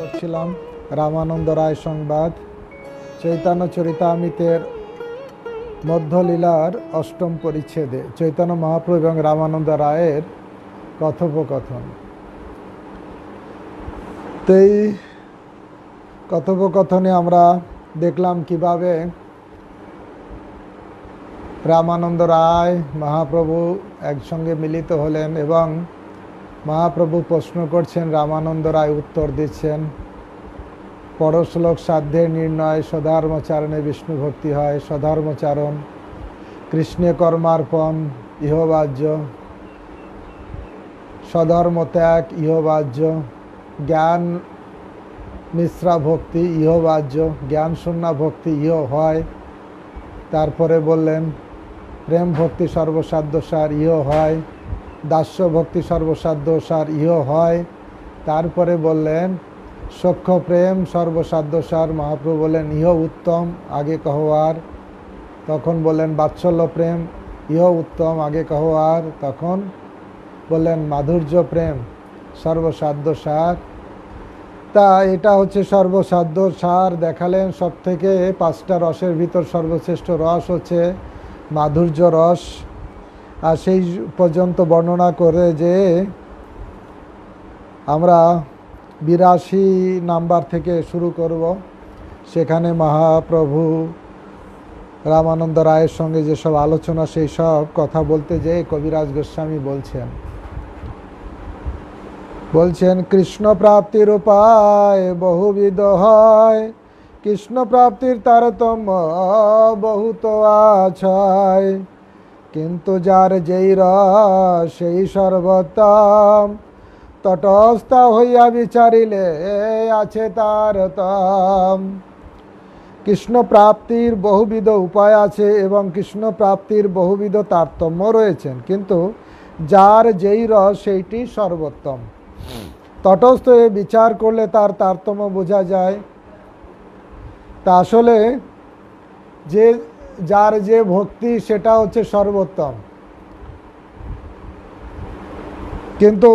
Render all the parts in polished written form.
করছিলাম রামানন্দ রায় সংবাদ চৈতন্য চরিতামৃতের মধ্যলীলার অষ্টম পরিচ্ছেদে চৈতন্য মহাপ্রভু এবং রামানন্দ রায়ের কথোপকথন। তো এই কথোপকথনে আমরা দেখলাম কিভাবে রামানন্দ রায় মহাপ্রভু একসঙ্গে মিলিত হলেন এবং মহাপ্রভু প্রশ্ন করছেন, রামানন্দ রায় উত্তর দিচ্ছেন। পরশ্লোক সাধ্যের নির্ণয় স্বধর্মচারণে বিষ্ণু ভক্তি হয়, স্বধর্মচারণ কৃষ্ণে কর্মার্পণ ইহবাজ্য, স্বধর্ম ত্যাগ ইহবাজ্য, জ্ঞান মিশ্রা ভক্তি ইহবাজ্য, জ্ঞান শূন্য ভক্তি ইহ হয়। তারপরে বললেন প্রেম ভক্তি সর্বসাধ্যসার ইহ হয়, দাস্য ভক্তি সর্বসাধ্যসার ইহ হয়। তারপরে বললেন সখ্য প্রেম সর্বসাধ্যসার, মহাপ্রভু বললেন ইহ উত্তম আগে কহোয়ার। তখন বললেন বাৎসল্য প্রেম ইহ উত্তম আগে কহোয়ার। তখন বললেন মাধুর্য প্রেম সর্বসাধ্যসার। তা এটা হচ্ছে সর্বসাধ্য সার দেখালেন। সব থেকে পাঁচটা রসের ভিতর সর্বশ্রেষ্ঠ রস হচ্ছে মাধুর্য রস। আর সেই পর্যন্ত বর্ণনা করে যে আমরা 82 নাম্বার থেকে শুরু করব। সেখানে মহাপ্রভু রামানন্দ রায়ের সঙ্গে যেসব আলোচনা সেই সব কথা বলতে যেয়ে কবিরাজ গোস্বামী বলছেন কৃষ্ণ প্রাপ্তির উপায় বহুবিধ হয়, কৃষ্ণ প্রাপ্তির তারতম্য বহুত আছে, কিন্তু যার যেই রস সেই সর্বোত্তম, তটস্থ হইয়া বিচারিলে আছে তারতম। কৃষ্ণ প্রাপ্তির বহুবিধ উপায় আছে এবং কৃষ্ণ প্রাপ্তির বহুবিধ তারতম্য রয়েছেন, কিন্তু যার যেই রস সেইটি সর্বোত্তম। তটস্থ হয়ে বিচার করলে তার তারতম্য বোঝা যায়। তা আসলে যার যে ভক্তি সেটা হচ্ছে সর্বোত্তম, কিন্তু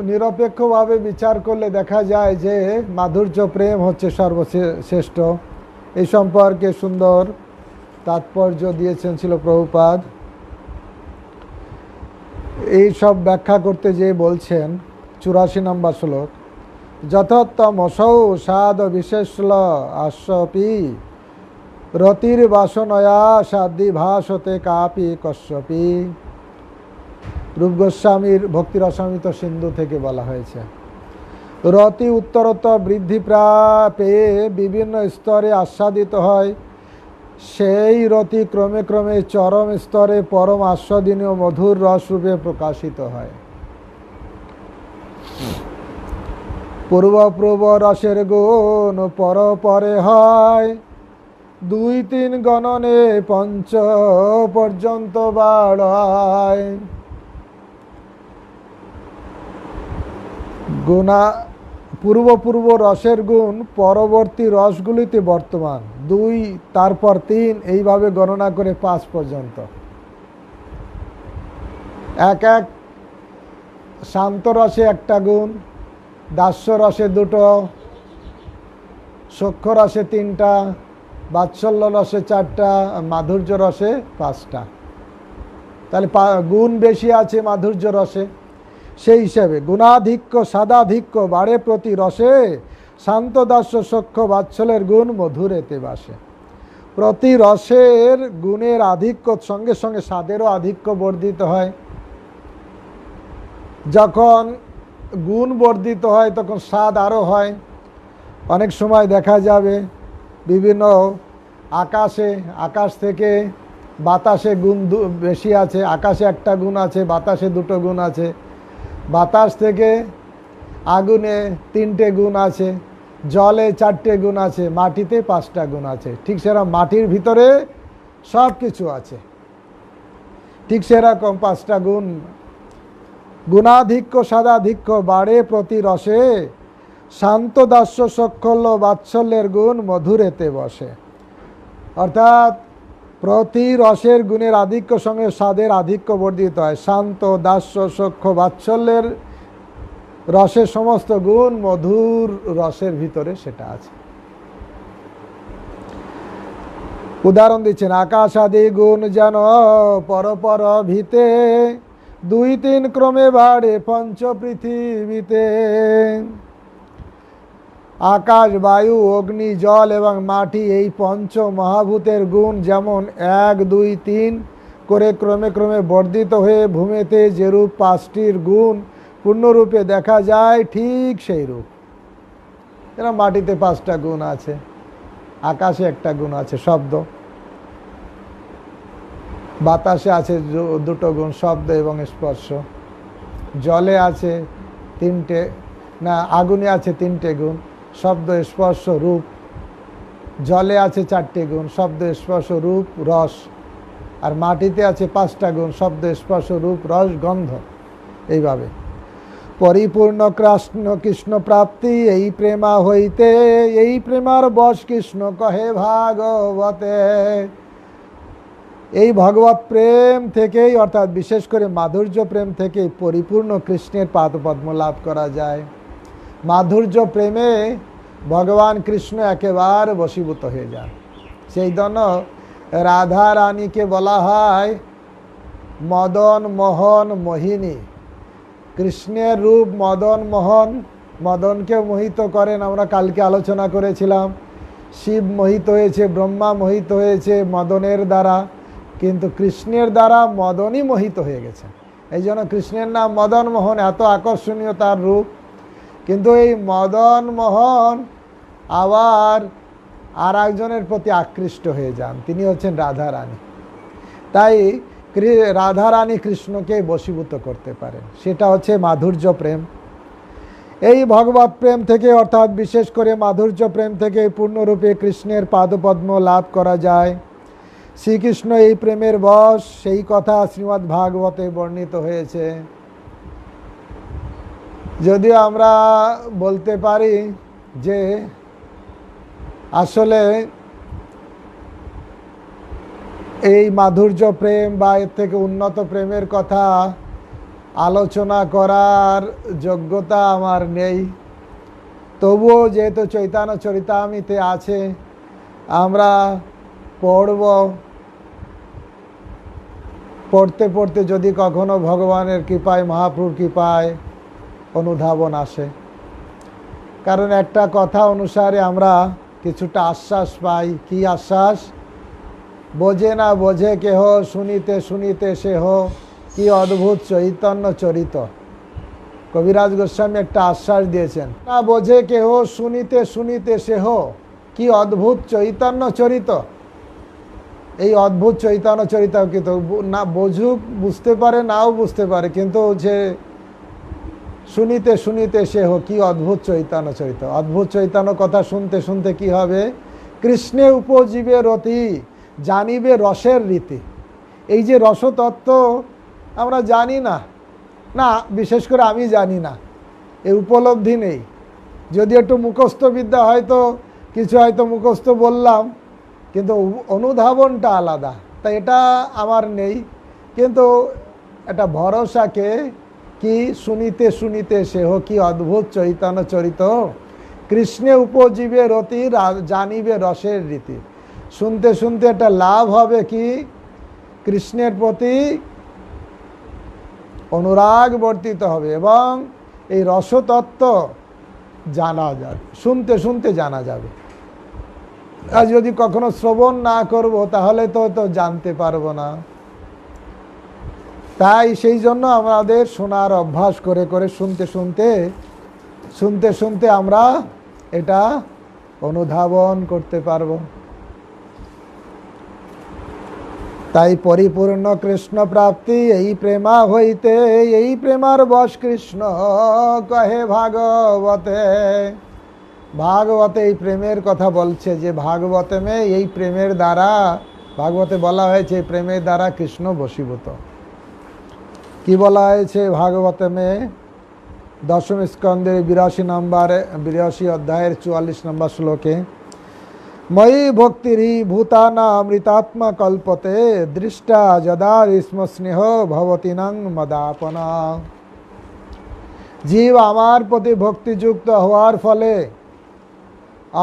নিরপেক্ষভাবে বিচার করলে দেখা যায় যে মাধুর্য প্রেম হচ্ছে সর্বশ্রেষ্ঠ। এই সম্পর্কে সুন্দর তাৎপর্য দিয়েছেন ছিল প্রভুপাদ। এই সব ব্যাখ্যা করতে যেয়ে বলছেন 84 নম্বর শ্লোক, যথোত্তমসৌ সাদ বিশেষল আশ্বপি রতির বাসনয়া সাধ্বি ভাসতে কাপি কশ্যপি। রূপ গোস্বামীর ভক্তি রসামৃত সিন্ধু থেকে বলা হয়েছে, রতি উত্তরোত্তর বৃদ্ধি পেয়ে বিভিন্ন স্তরে আস্বাদিত হয়, সেই রতি ক্রমে ক্রমে চরম স্তরে পরম আস্বাদনীয় মধুর রসরূপে প্রকাশিত হয়। পূর্ব রসের গুণ পর পরে হয়, 2-3 গণনে পঞ্চ পর্যন্ত বাড়ায়। গুণা পূর্ব রসের গুণ পরবর্তী রসগুলিতে বর্তমান, 2 তারপর 3 এইভাবে গণনা করে 5 পর্যন্ত। এক শান্ত রসে একটা গুণ, দাস্য রসে 2টো, সখ্য রসে 3টা, বাৎসল্য রসে 4টা, মাধুর্য রসে 5টা। তাহলে গুণ বেশি আছে মাধুর্য রসে। সেই হিসাবে গুণাধিক্য সাদাধিক্য বাড়ে প্রতি রসে, শান্ত দাস্য সখ্য বাৎসল্যের গুণ মধুরেতে বাসে। প্রতি রসের গুণের আধিক্য সঙ্গে সঙ্গে স্বাদেরও আধিক্য বর্ধিত হয়। যখন গুণ বর্ধিত হয় তখন স্বাদ আরও হয়। অনেক সময় দেখা যাবে বিভিন্ন আকাশ থেকে বাতাসে গুণ বেশি আছে, আকাশে একটা গুণ আছে, বাতাসে 2টো গুণ আছে, বাতাস থেকে আগুনে 3টে গুণ আছে, জলে 4টে গুণ আছে, মাটিতে 5টা গুণ আছে। ঠিক সেরকম মাটির ভিতরে সব কিছু আছে, ঠিক সেরকম 5টা গুণ। গুণাধিক্য সাদাধিক্য বাড়ে প্রতি রসে, শান্ত দাস্য সখ্যল্য বাৎসল্যের গুণ মধুরেতে বসে। অর্থাৎ প্রতি রসের গুণের আধিক্য সঙ্গে স্বাদের আধিক্য বর্ধিত হয়। শান্ত দাস্য সখ্য বাৎসল্যের রসের সমস্ত গুণ মধুর রসের ভিতরে সেটা আছে। উদাহরণ দিচ্ছেন, আকাশ আদি গুণ যেন পর পর ভিতে, দুই তিন ক্রমে বাড়ে পঞ্চ পৃথিবীতে। আকাশ, বায়ু, অগ্নি, জল এবং মাটি, এই পঞ্চ মহাভূতের গুণ যেমন 1 2 3 করে ক্রমে ক্রমে বর্ধিত হয়ে ভূমিতে যেরূপ 5টির গুণ পূর্ণরূপে দেখা যায়, ঠিক সেই রূপ। এরা মাটিতে 5টা গুণ আছে, আকাশে একটা গুণ আছে শব্দ, বাতাসে আছে 2টো গুণ শব্দ এবং স্পর্শ, জলে আছে 3টে, না আগুনে আছে 3টে গুণ শব্দ স্পর্শ রূপ, জলে আছে 4টে গুণ শব্দ স্পর্শ রূপ রস, আর মাটিতে আছে 5টা গুণ শব্দ স্পর্শ রূপ রস গন্ধ। এইভাবে পরিপূর্ণ কৃষ্ণ প্রাপ্তি এই প্রেমা হইতে, এই প্রেমার বশ কৃষ্ণ কহে ভাগবতে। এই ভগবত প্রেম থেকেই, অর্থাৎ বিশেষ করে মাধুর্য প্রেম থেকেই পরিপূর্ণ কৃষ্ণের পাদপদ্ম লাভ করা যায়। মাধুর্য প্রেমে ভগবান কৃষ্ণ একেবারে বশীভূত হয়ে যান। সেই জন্য রাধা রানীকে বলা হয় মদন মোহন মোহিনী। কৃষ্ণের রূপ মদন মোহন, মদনকে মোহিত করেন, আমরা কালকে আলোচনা করেছিলাম। শিব মোহিত হয়েছে, ব্রহ্মা মোহিত হয়েছে মদনের দ্বারা, কিন্তু কৃষ্ণের দ্বারা মদনই মোহিত হয়ে গেছে। এই জন্য কৃষ্ণের নাম মদন মোহন, এত আকর্ষণীয় তার রূপ। কিন্তু এই মদন মোহন আবার আর একজনের প্রতি আকৃষ্ট হয়ে যান, তিনি হচ্ছেন রাধা রানী। তাই রাধা রানী কৃষ্ণকে বশীভূত করতে পারেন, সেটা হচ্ছে মাধুর্য প্রেম। এই ভগবত প্রেম থেকে, অর্থাৎ বিশেষ করে মাধুর্য প্রেম থেকে পূর্ণরূপে কৃষ্ণের পাদপদ্ম লাভ করা যায়। শ্রীকৃষ্ণ এই প্রেমের বশ, সেই কথা শ্রীমদ্ ভাগবতে বর্ণিত হয়েছে। যদিও আমরা বলতে পারি যে আসলে এই মাধুর্য প্রেম বা এর থেকে উন্নত প্রেমের কথা আলোচনা করার যোগ্যতা আমার নেই, তবুও যেহেতু চৈতন্য চরিতামৃতে আছে আমরা পড়ব, পড়তে পড়তে যদি কখনো ভগবানের কৃপায়, মহাপ্রভুর কৃপায় অনুধাবন আসে। কারণ একটা কথা অনুসারে আমরা কিছুটা আশ্বাস পাই। কি আশ্বাস? বোঝে না বোঝে কেহ, শুনিতে শুনিতে সেহ, কি অদ্ভুত চৈতন্য চরিত। কবিরাজ গোস্বামী একটা আশ্বাস দিয়েছেন, না বোঝে কেহ, শুনিতে শুনিতে সেহ, কি অদ্ভুত চৈতন্য চরিত। এই অদ্ভুত চৈতন্য চরিত কিন্তু না বোঝুক, বুঝতে পারে, নাও বুঝতে পারে, কিন্তু যে শুনিতে শুনিতে সেহ, কি অদ্ভুত চৈতন্য চরিত। অদ্ভুত চৈতন্য কথা শুনতে শুনতে কি হবে? কৃষ্ণে উপজীবে রতি, জানিবে রসের রীতি। এই যে রসতত্ত্ব আমরা জানি না, না বিশেষ করে আমি জানি না, এর উপলব্ধি নেই। যদি একটু মুখস্থ বিদ্যা হয়তো কিছু হয়তো মুখস্থ বললাম, কিন্তু অনুধাবনটা আলাদা, তাই এটা আমার নেই। কিন্তু একটা ভরসাকে, কি শুনিতে শুনিতে সেহ, কি অদ্ভুত চৈতন্য চরিত, কৃষ্ণে উপজীবে রতি, জানিবে রসের রীতি। শুনতে শুনতে একটা লাভ হবে কি? কৃষ্ণের প্রতি অনুরাগ বর্তিত হবে এবং এই রসতত্ত্ব জানা যাবে, শুনতে শুনতে জানা যাবে। আর যদি কখনো শ্রবণ না করব তাহলে তো জানতে পারবো না। তাই সেই জন্য আমাদের শোনার অভ্যাস করে করে শুনতে শুনতে আমরা এটা অনুধাবন করতে পারবো। তাই পরিপূর্ণ কৃষ্ণ প্রাপ্তি এই প্রেমা হইতে, এই প্রেমার বশ কৃষ্ণ কহে ভাগবতে। ভাগবতে এই প্রেমের কথা বলছে, যে ভাগবতে এই প্রেমের দ্বারা, ভাগবতে বলা হয়েছে প্রেমের দ্বারা কৃষ্ণ বশীভূত। কি বলা হয়েছে ভাগবতে? 10ম স্কন্ধের 82 অধ্যায়ের 44 নম্বর শ্লোকে, ময়ি ভক্তিরি ভূতানামৃতাত্মা কল্পতে, দৃষ্টা যদা স্ম স্নেহ ভবতিনাং মদাপনা। জীব আমার প্রতি ভক্তিযুক্ত হওয়ার ফলে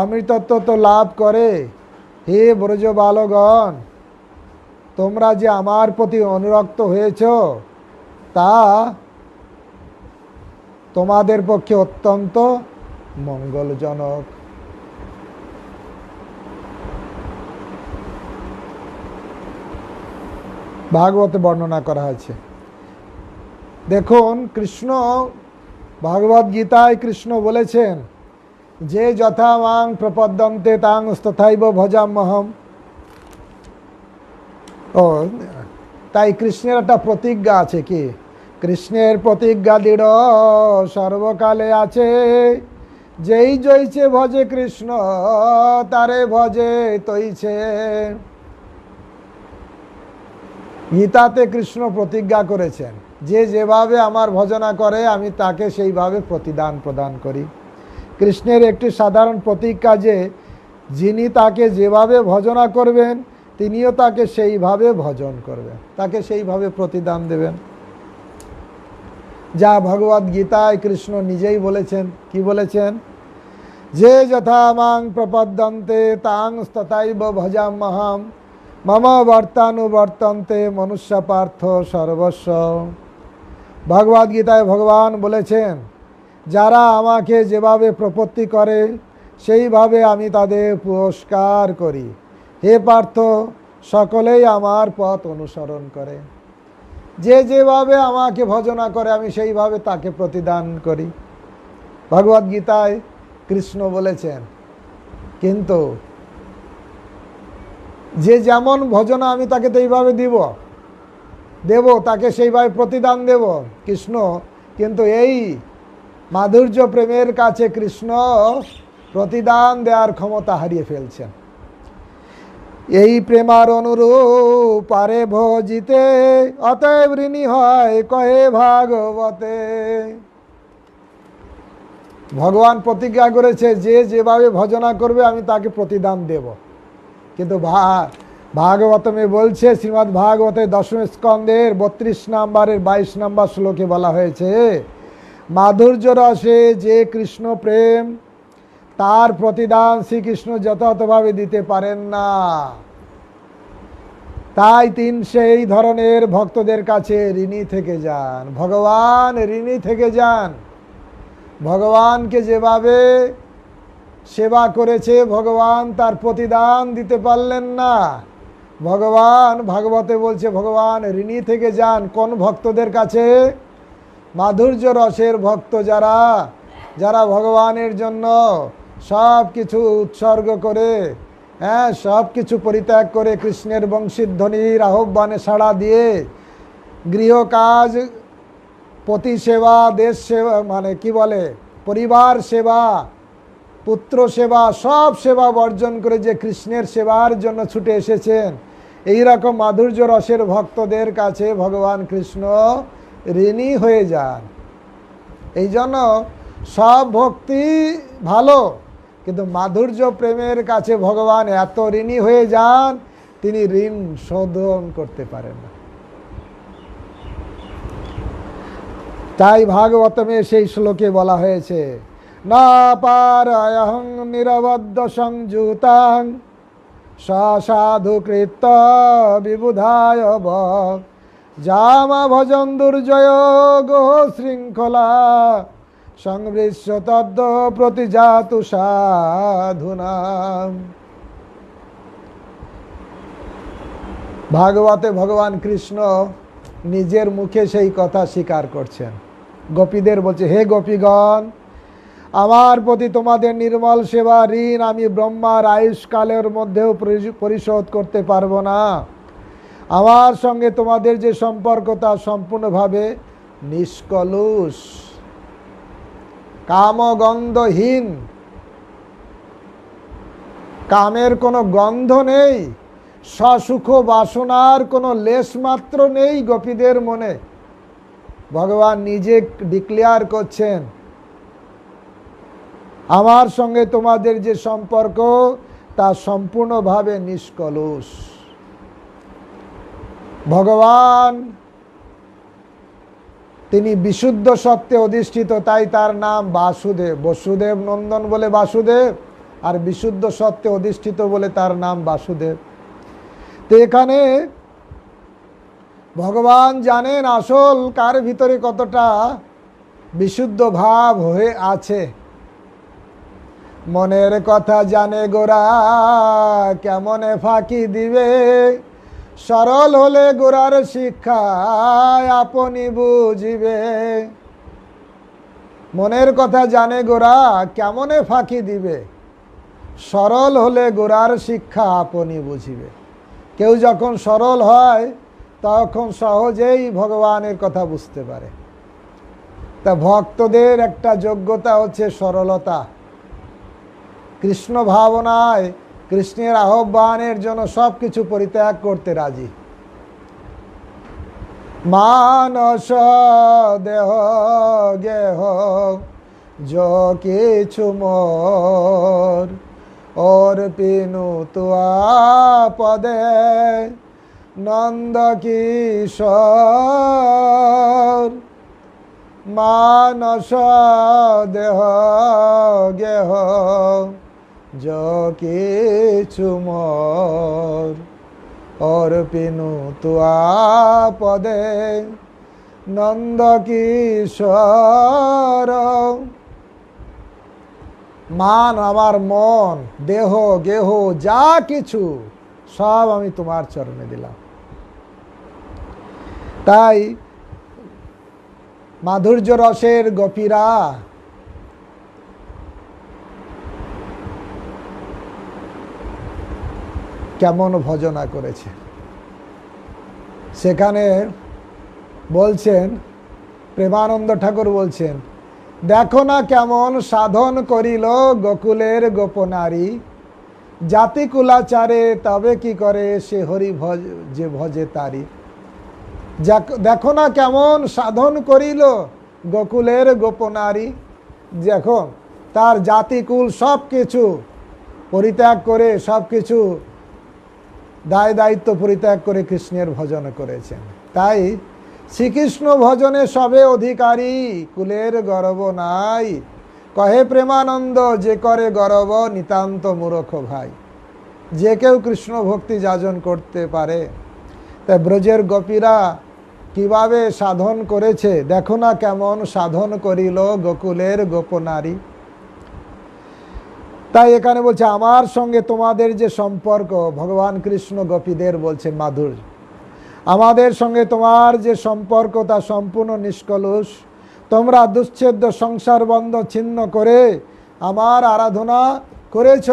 অমৃতত্ব তো লাভ করে। হে ব্রজ বালগণ, তোমরা যে আমার প্রতি অনুরক্ত হয়েছ তা তোমাদের পক্ষে অত্যন্ত মঙ্গলজনক। ভাগবতে বর্ণনা করা হয়েছে। দেখুন, কৃষ্ণ ভগবদ গীতায় কৃষ্ণ বলেছেন যে যথা মাং প্রপদ্যন্তে তাং তথাইব ভজাম্যহম। ও তাই কৃষ্ণের একটা প্রতিজ্ঞা আছে, কি কৃষ্ণের প্রতিজ্ঞা দৃঢ় সর্বকালে আছে, যেই জয়ছে ভজে কৃষ্ণ তারে ভজে তৈছে। গীতাতে কৃষ্ণ প্রতিজ্ঞা করেছেন যে যেভাবে আমার ভজনা করে আমি তাকে সেইভাবে প্রতিদান প্রদান করি। কৃষ্ণের একটি সাধারণ প্রতিজ্ঞা যে যিনি তাকে যেভাবে ভজনা করবেন তিনিও তাকে সেইভাবে ভজন করবেন, তাকে সেইভাবে প্রতিদান দেবেন। যা ভগবদ গীতায় কৃষ্ণ নিজেই বলেছেন। কি বলেছেন? যে যথা মাং প্রপদ্যন্তে তাং তথাইব ভজাম্যহম মম বর্তানুবর্তন্তে মনুষ্য পার্থ সর্বস্ব। ভগবদ গীতায় ভগবান বলেছেন যারা আমাকে যেভাবে প্রপত্তি করে সেইভাবে আমি তাদের পুরস্কার করি। হে পার্থ, সকলেই আমার পথ অনুসরণ করে। যে যেভাবে আমাকে ভজনা করে আমি সেইভাবে তাকে প্রতিদান করি। ভগবদ গীতায় কৃষ্ণ বলেছেন। কিন্তু যে যেমন ভজনা আমি তাকে সেইভাবে দেব, তাকে সেইভাবে প্রতিদান দেব কৃষ্ণ। কিন্তু এই মাধুর্য প্রেমের কাছে কৃষ্ণ প্রতিদান দেওয়ার ক্ষমতা হারিয়ে ফেলছেন। এই প্রেমার অনুরূপ পারে ভজিতে, অতএব ঋণী হয় কহে ভাগবতে। ভগবান প্রতিজ্ঞা করেছে যে যেভাবে ভজনা করবে আমি তাকে প্রতিদান দেব। কিন্তু ভাগবতমে বলছে, শ্রীমদ্ ভাগবতে দশম স্কন্ধের 32 নম্বরের 22 নম্বর শ্লোকে বলা হয়েছে মাধুর্য রসে যে কৃষ্ণ প্রেম তার প্রতিদান শ্রীকৃষ্ণ যথাযথভাবে দিতে পারেন না। তাই সেই ধরনের ভক্তদের কাছে ঋণী থেকে যান। ভগবান ঋণী থেকে যান। ভগবানকে যেভাবে সেবা করেছে ভগবান তার প্রতিদান দিতে পারলেন না। ভগবান ভাগবতে বলছে ভগবান ঋণী থেকে যান কোন ভক্তদের কাছে? মাধুর্য রসের ভক্ত যারা ভগবানের জন্য সব কিছু উৎসর্গ করে, সব কিছু পরিত্যাগ করে কৃষ্ণের বংশীধ্বনির আহ্বানে সাড়া দিয়ে গৃহ কাজ, পতি সেবা, দেশ সেবা, মানে কি বলে, পরিবার সেবা, পুত্র সেবা, সব সেবা বর্জন করে যে কৃষ্ণের সেবার জন্য ছুটে এসেছেন, এই রকম মাধুর্য রসের ভক্তদের কাছে ভগবান কৃষ্ণ ঋণী হয়ে যান। এই জন্য সব ভক্তি ভালো, কিন্তু মাধুর্য প্রেমের কাছে ভগবান এত ঋণী হয়ে যান তিনি ঋণ শোধন করতে পারেন না। তাই ভাগবতমে সেই শ্লোকে বলা হয়েছে না পারায়হং নিরবদ্ধ সংযুতাং সাধু কৃত বিবুধায় জামা ভজন দুর্জয় গোহ শৃঙ্খলা সংবৃশ্য তদ্দ প্রতিজাতু সাধুনাম। ভাগবতে ভগবান কৃষ্ণ নিজের মুখে সেই কথা স্বীকার করছেন। গোপীদের বলছে, হে গোপীগণ, আমার প্রতি তোমাদের নির্মল সেবা ঋণ আমি ব্রহ্মার আয়ুষ্কালের মধ্যেও পরিশোধ করতে পারবো না। আমার সঙ্গে তোমাদের যে সম্পর্ক তা সম্পূর্ণভাবে নিষ্কলুষ, কামগন্ধহীন। কামের কোনো গন্ধ নেই, সসুখ বাসনার কোনো লেশ মাত্র নেই গোপীদের মনে। ভগবান নিজে ডিক্লেয়ার করছেন আমার সঙ্গে তোমাদের যে সম্পর্ক তা সম্পূর্ণভাবে নিষ্কলুষ। তিনি বিশুদ্ধ সত্যে অধিষ্ঠিত, তাই তার নাম বাসুদেব। বসুদেব নন্দন বলে বাসুদেব, আর বিশুদ্ধ সত্যে অধিষ্ঠিত বলে তার নাম বাসুদেব। তো এখানে ভগবান জানেন আসল কার ভিতরে কতটা বিশুদ্ধ ভাব হয়ে আছে। মনের কথা জানে গোরা, কেমনে ফাঁকি দিবে, সরল হলে গোরার শিক্ষায় আপনি বুঝিবে। মনের কথা জানে গোরা, কেমনে ফাঁকি দিবে, সরল হলে গোরার শিক্ষা আপনি বুঝিবে। কেউ যখন সরল হয় তখন সহজেই ভগবানের কথা বুঝতে পারে। তা ভক্তদের একটা যোগ্যতা হচ্ছে সরলতা। কৃষ্ণ ভাবনায়, কৃষ্ণের আহ্বানের জন্য সব কিছু পরিত্যাগ করতে রাজি। মানস দেহ গেহ যো কিছু মোর, ওর পিনু তুয়া পদে নন্দ কিশোর। মানস দেহ গেহ যো কিছু মোর, ওর পিনু তুয়া পদে নন্দ কিশোর। মান আমার মন, দেহ গেহ যা কিছু সব আমি তোমার চরণে দিলাম। তাই মাধুর্য রসের গোপীরা কেমন ভজনা করেছে সেখানে বলছেন, প্রেমানন্দ ঠাকুর বলছেন, দেখো না কেমন সাধন করিল গোকুলের গোপনারী, জাতি কুলাচারে তবে কি করে সে হরি যে ভজে তারি। দেখো না কেমন সাধন করিল গোকুলের গোপনারী, যখন তার জাতিকুল সব কিছু পরিত্যাগ করে, সব কিছু দায় দায়িত্ব পরিত্যাগ করে কৃষ্ণের ভজন করেছেন। তাই শ্রীকৃষ্ণ ভজনে সবে অধিকারী, কুলের গর্ব নাই। কহে প্রেমানন্দ, যে করে গর্ব নিতান্ত মূর্খ ভাই। যে কেউ কৃষ্ণ ভক্তি যাজন করতে পারে। তাই ব্রজের গোপীরা কিভাবে সাধন করেছে, দেখো না কেমন সাধন করিল গোকুলের গোপনারী। তাই এখানে বলছে আমার সঙ্গে তোমাদের যে সম্পর্ক, ভগবান কৃষ্ণ গোপীদের বলছেন মাধুর্য, আমাদের সঙ্গে তোমার যে সম্পর্ক তা সম্পূর্ণ নিষ্কলুষ। তোমরা দুচ্ছেদ্য সংসার বন্ধ ছিন্ন করে আমার আরাধনা করেছ।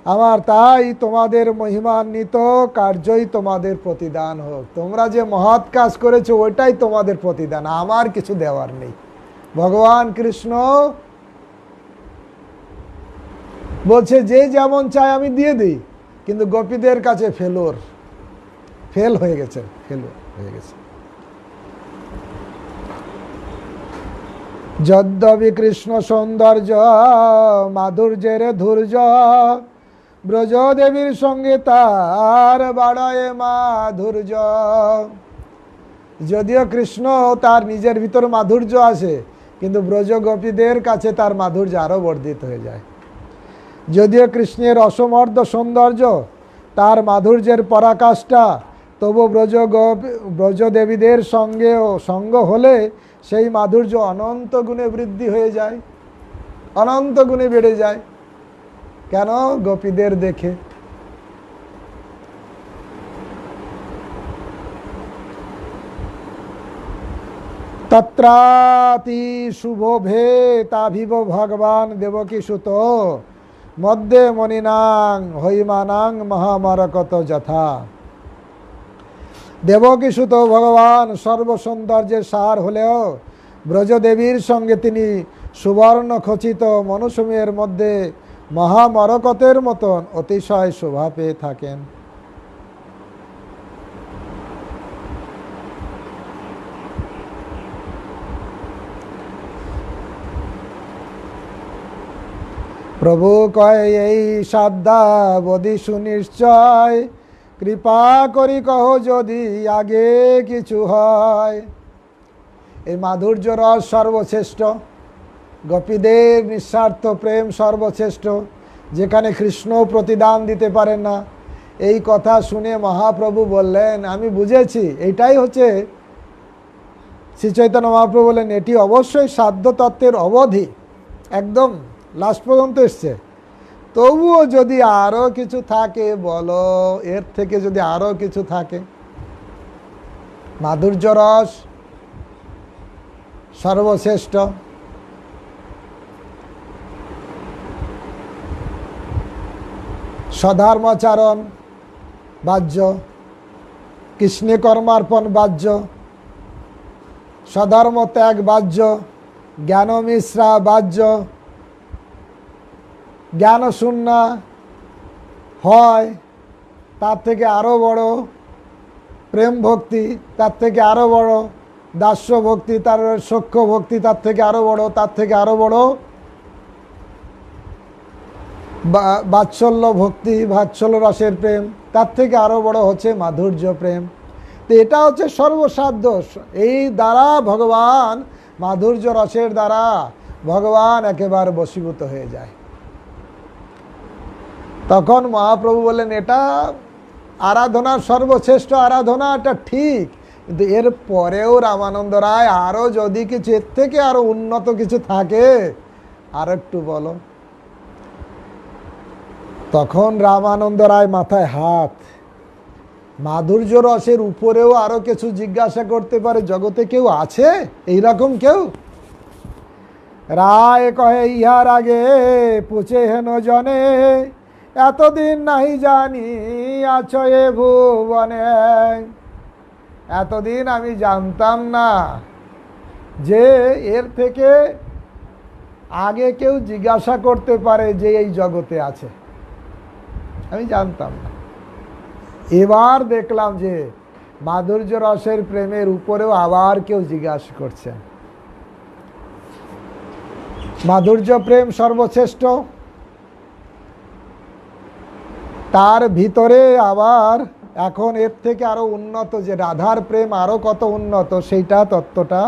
আমার তাই তোমাদের মহিমান্বিত কার্যই তোমাদের প্রতিদান হোক। তোমরা যে মহৎ কাজ করেছো ওইটাই তোমাদের প্রতিদান, আমার কিছু দেওয়ার নেই। ভগবান কৃষ্ণ বলছে যে যেমন চায় আমি দিয়ে দিই, কিন্তু গোপীদের কাছে ফেল হয়ে গেছে। যদ্যপি কৃষ্ণ সৌন্দর্য মাধুর্যের ধৈর্য, ব্রজদেবীর সঙ্গে তার বাড়ায় মাধুর্য। যদিও কৃষ্ণ তার নিজের ভিতর মাধুর্য আছে, কিন্তু ব্রজ গোপীদের কাছে তার মাধুর্য আরও বর্ধিত হয়ে যায়। যদিও কৃষ্ণের অসমর্থ সৌন্দর্য, তার মাধুর্যের পরাকাষ্ঠা, তবু ব্রজদেবীদের সঙ্গ হলে সেই মাধুর্য অনন্ত গুণে বৃদ্ধি হয়ে যায়, অনন্ত গুণে বেড়ে যায়। কেন? গোপীদের দেখে। তত্রাতি শুভভে তাভিব ভগবান দেবকী সুত, মধ্যে মনিনাং হৈমানাং মহামারকত যথা। দেবকী সুত ভগবান সর্বসৌন্দর্যের সার হলেও ব্রজদেবীর সঙ্গে তিনি সুবর্ণ খচিত মনুষ্যের মধ্যে মহামরকতের মতন অতিশয় শোভা পেয়ে থাকেন। প্রভু কয় এই সাধ্যাবধি সুনিশ্চয়, কৃপা করি কহ যদি আগে কিছু হয়। এই মাধুর্য রস সর্বশ্রেষ্ঠ, গোপীদের নিঃস্বার্থ প্রেম সর্বশ্রেষ্ঠ, যেখানে কৃষ্ণ প্রতিদান দিতে পারেন না। এই কথা শুনে মহাপ্রভু বললেন, আমি বুঝেছি, এইটাই হচ্ছে শ্রী চৈতন্য মহাপ্রভু বললেন, এটি অবশ্যই সাধ্য তত্ত্বের অবধি, একদম লাস্ট পর্যন্ত এসছে। তবুও যদি আরও কিছু থাকে বলো, এর থেকে যদি আরও কিছু থাকে। মাধুর্য রস সর্বশ্রেষ্ঠ, স্বধর্মাচরণ বাহ্য, কৃষ্ণে কর্মার্পণ বাহ্য, স্বধর্ম ত্যাগ বাহ্য, জ্ঞান মিশ্রা বাহ্য, জ্ঞান শূন্য হয়, তার থেকে আরও বড় প্রেম ভক্তি, তার থেকে আরও বড় দাস্য ভক্তি, তার সখ্য ভক্তি, তার থেকে আরও বড়, তার থেকে আরও বড় বাৎসল্য ভক্তি, বাৎসল্য রসের প্রেম, তার থেকে আরও বড় হচ্ছে মাধুর্য প্রেম। তো এটা হচ্ছে সর্বসাধ্য। এই দ্বারা ভগবান, মাধুর্য রসের দ্বারা ভগবান একেবারে বশীভূত হয়ে যায়। তখন মহাপ্রভু বললেন, এটা আরাধনার সর্বশ্রেষ্ঠ আরাধনা, এটা ঠিক, কিন্তু এর পরেও রামানন্দ রায় আরও যদি কিছু এর থেকে আরও উন্নত কিছু থাকে আর একটু বলো। তখন রামানন্দ রায় মাথায় হাত, মাধুর্য রসের উপরেও আরো কিছু জিজ্ঞাসা করতে পারে জগতে কেউ আছে এইরকম কেউ? রায় কহে, ইহার আগে পুছে হেন জনে, এতদিন নাহি জানি আছো এ ভুবনে। এতদিন আমি জানতাম না যে এর থেকে আগে কেউ জিজ্ঞাসা করতে পারে যে এই জগতে আছে, আমি জানতাম না। এবার দেখলাম যে মাধুর্য রসের প্রেমের উপরেও আবার কেউ জিজ্ঞাসা করছেন। মাধুর্য প্রেম সর্বশ্রেষ্ঠ, তার ভিতরে আবার এখন এর থেকে আরো উন্নত, যে রাধার প্রেম আরো কত উন্নত, সেইটা তত্ত্বটা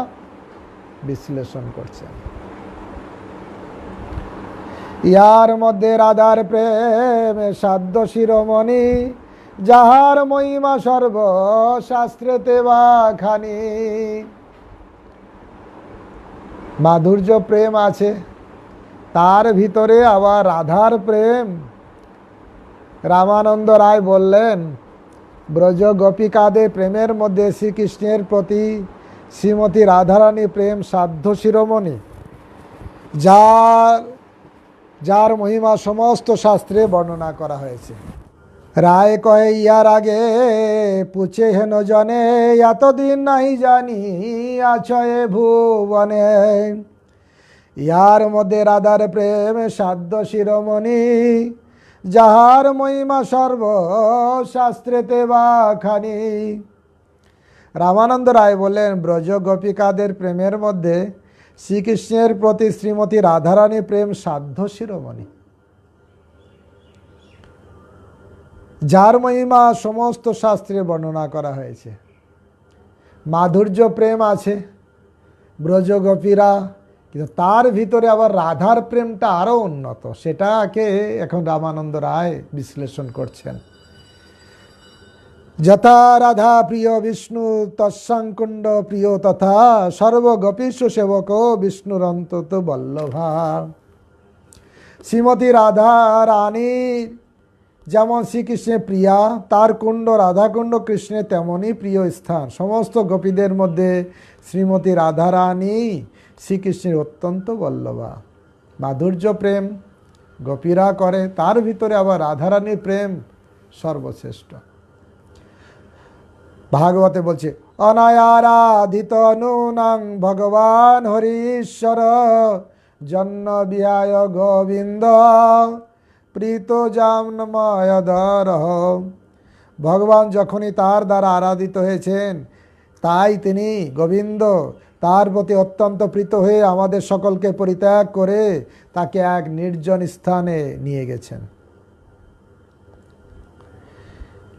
বিশ্লেষণ করছেন। ইয়ার মধ্যে রাধার প্রেম সাধ্য শিরোমণি, যাহার মহিমা সর্ব শাস্ত্রেতে বা খানি। মাধুর্য প্রেম আছে, তার ভিতরে আবার রাধার প্রেম। রামানন্দ রায় বললেন, ব্রজ গোপিকাদের প্রেমের মধ্যে শ্রীকৃষ্ণের প্রতি শ্রীমতী রাধারানী প্রেম সাধ্য শিরোমণি, যার মহিমা সমস্ত শাস্ত্রে বর্ণনা করা হয়েছে। রায় কহে, ইয়ার আগে পুছে হেন জনে, এতদিন নাহি জানি আছো এ ভুবনে। ইয়ার মধ্যে রাধার প্রেম সাধ্য শিরোমণি, যাহার মহিমা সর্ব শাস্ত্রেতে বা খানি। রামানন্দ রায় বললেন, ব্রজ গোপিকাদের প্রেমের মধ্যে শ্রীকৃষ্ণের প্রতি শ্রীমতী রাধারানী প্রেম সাধ্য শিরোমণি, যার মহিমা সমস্ত শাস্ত্রে বর্ণনা করা হয়েছে। মাধুর্য প্রেম আছে ব্রজ গোপীরা, কিন্তু তার ভিতরে আবার রাধার প্রেমটা আরো উন্নত, সেটাকে এখন রামানন্দ রায় বিশ্লেষণ করছেন। যথা রাধা প্রিয় বিষ্ণু তৎসংকুণ্ড প্রিয়, তথা সর্বগোপীষু সেবক বিষ্ণুরন্তত বল্লভা। শ্রীমতী রাধা রানী যেমন শ্রীকৃষ্ণের প্রিয়া, তার কুণ্ড রাধাকুণ্ড কৃষ্ণের তেমনই প্রিয় স্থান। সমস্ত গোপীদের মধ্যে শ্রীমতী রাধারানী শ্রীকৃষ্ণের অত্যন্ত বল্লভা। মাধুর্য প্রেম গোপীরা করে, তার ভিতরে আবার রাধারানীর প্রেম সর্বশ্রেষ্ঠ। ভাগবতে বলছে, অনায়ারাধিত নূনং ভগবান হরিশ্বর, জন্য বিহায় গোবিন্দ প্রীত জামনময়ধর। ভগবান যখনই তার দ্বারা আরাধিত হয়েছেন, তাই তিনি গোবিন্দ তার প্রতি অত্যন্ত প্রীত হয়ে আমাদের সকলকে পরিত্যাগ করে তাকে এক নির্জন স্থানে নিয়ে গেছেন।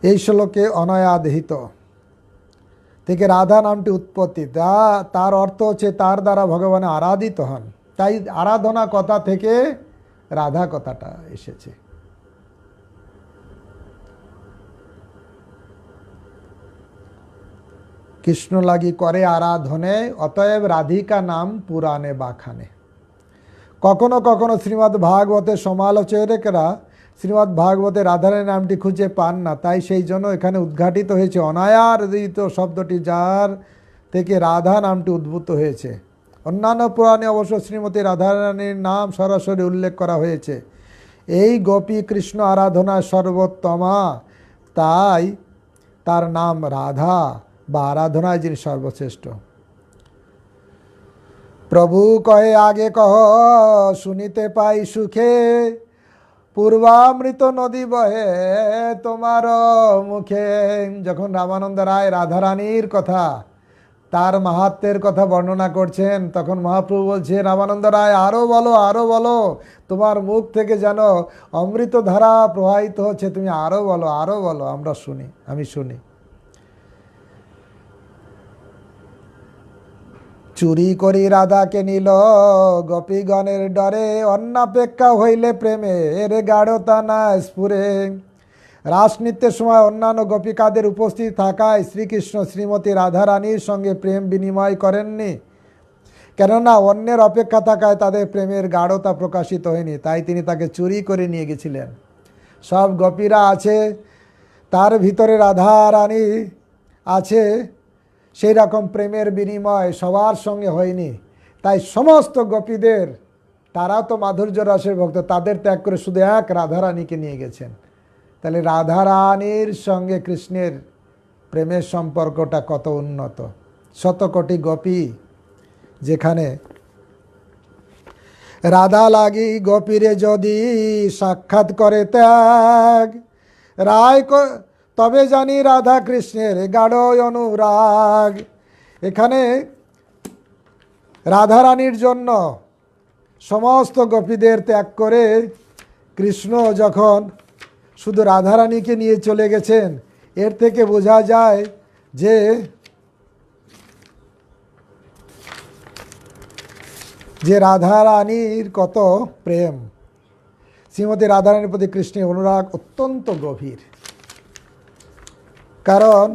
এই শ্লোকে অনায়াদিত, থেকে রাধা নামটি উৎপত্তি, তার অর্থ হচ্ছে তার দ্বারা ভগবান আরাধিত হন। তাই আরাধনা কথা থেকে রাধা কথাটা এসেছে। কৃষ্ণ লাগি করে আরাধনে, অতএব রাধিকা নাম পুরাণে বাখানে। কখনো কখনো শ্রীমদ্ ভাগবতের সমালোচকেরা শ্রীমদ্ ভাগবতে রাধারানী নামটি খুঁজে পান না, তাই সেই জন্য এখানে উদ্ঘাটিত হয়েছে অনায়ারিত শব্দটি, যার থেকে রাধা নামটি উদ্ভূত হয়েছে। অন্যান্য পুরাণে অবশ্য শ্রীমতী রাধারানীর নাম সরাসরি উল্লেখ করা হয়েছে। এই গোপী কৃষ্ণ আরাধনায় সর্বোত্তমা, তাই তার নাম রাধা বা আরাধনায় যিনি সর্বশ্রেষ্ঠ। প্রভু কহে আগে কহ শুনিতে পাই সুখে, পূর্বামৃত নদী বহে তোমার মুখে। যখন রামানন্দ রায় রাধারানীর কথা, তার মাহাত্ম্যের কথা বর্ণনা করছেন, তখন মহাপ্রভু বলছে রামানন্দ রায় আরও বলো, আরও বলো, তোমার মুখ থেকে যেন অমৃত ধারা প্রবাহিত হচ্ছে, তুমি আরও বলো, আরও বলো, আমরা শুনি, আমি শুনি। চুরি করি রাধাকে নিল গোপীগণের ডরে, অন্যাপেক্ষা হইলে প্রেমের গাঢ়তা না স্ফুরে। রাসনৃত্যের সময় অন্যান্য গোপিকাদের উপস্থিত থাকায় শ্রীকৃষ্ণ শ্রীমতী রাধারানীর সঙ্গে প্রেম বিনিময় করেননি, কেননা অন্যের অপেক্ষা থাকায় তাদের প্রেমের গাঢ়তা প্রকাশিত হয়নি, তাই তিনি তাকে চুরি করে নিয়ে গেছিলেন। সব গোপীরা আছে, তার ভিতরে রাধারানী আছে, সেই রকম প্রেমের বিনিময় সবার সঙ্গে হয়নি। তাই সমস্ত গোপীদের, তারা তো মাধুর্য রসের ভক্ত, তাদের ত্যাগ করে শুধু এক রাধারানীকে নিয়ে গেছেন। তাহলে রাধারানীর সঙ্গে কৃষ্ণের প্রেমের সম্পর্কটা কত উন্নত। শত কোটি গোপী যেখানে, রাধা লাগি গোপীরে যদি সাক্ষাৎ করে ত্যাগ, রায় তবে জানি রাধা কৃষ্ণের গাঢ় অনুরাগ। এখানে রাধারানীর জন্য সমস্ত গোপীদের ত্যাগ করে কৃষ্ণ যখন শুধু রাধারানীকে নিয়ে চলে গেছেন, এর থেকে বোঝা যায় যে রাধারানীর কত প্রেম। শ্রীমতী রাধারানীর প্রতি কৃষ্ণের অনুরাগ অত্যন্ত গভীর। কারণ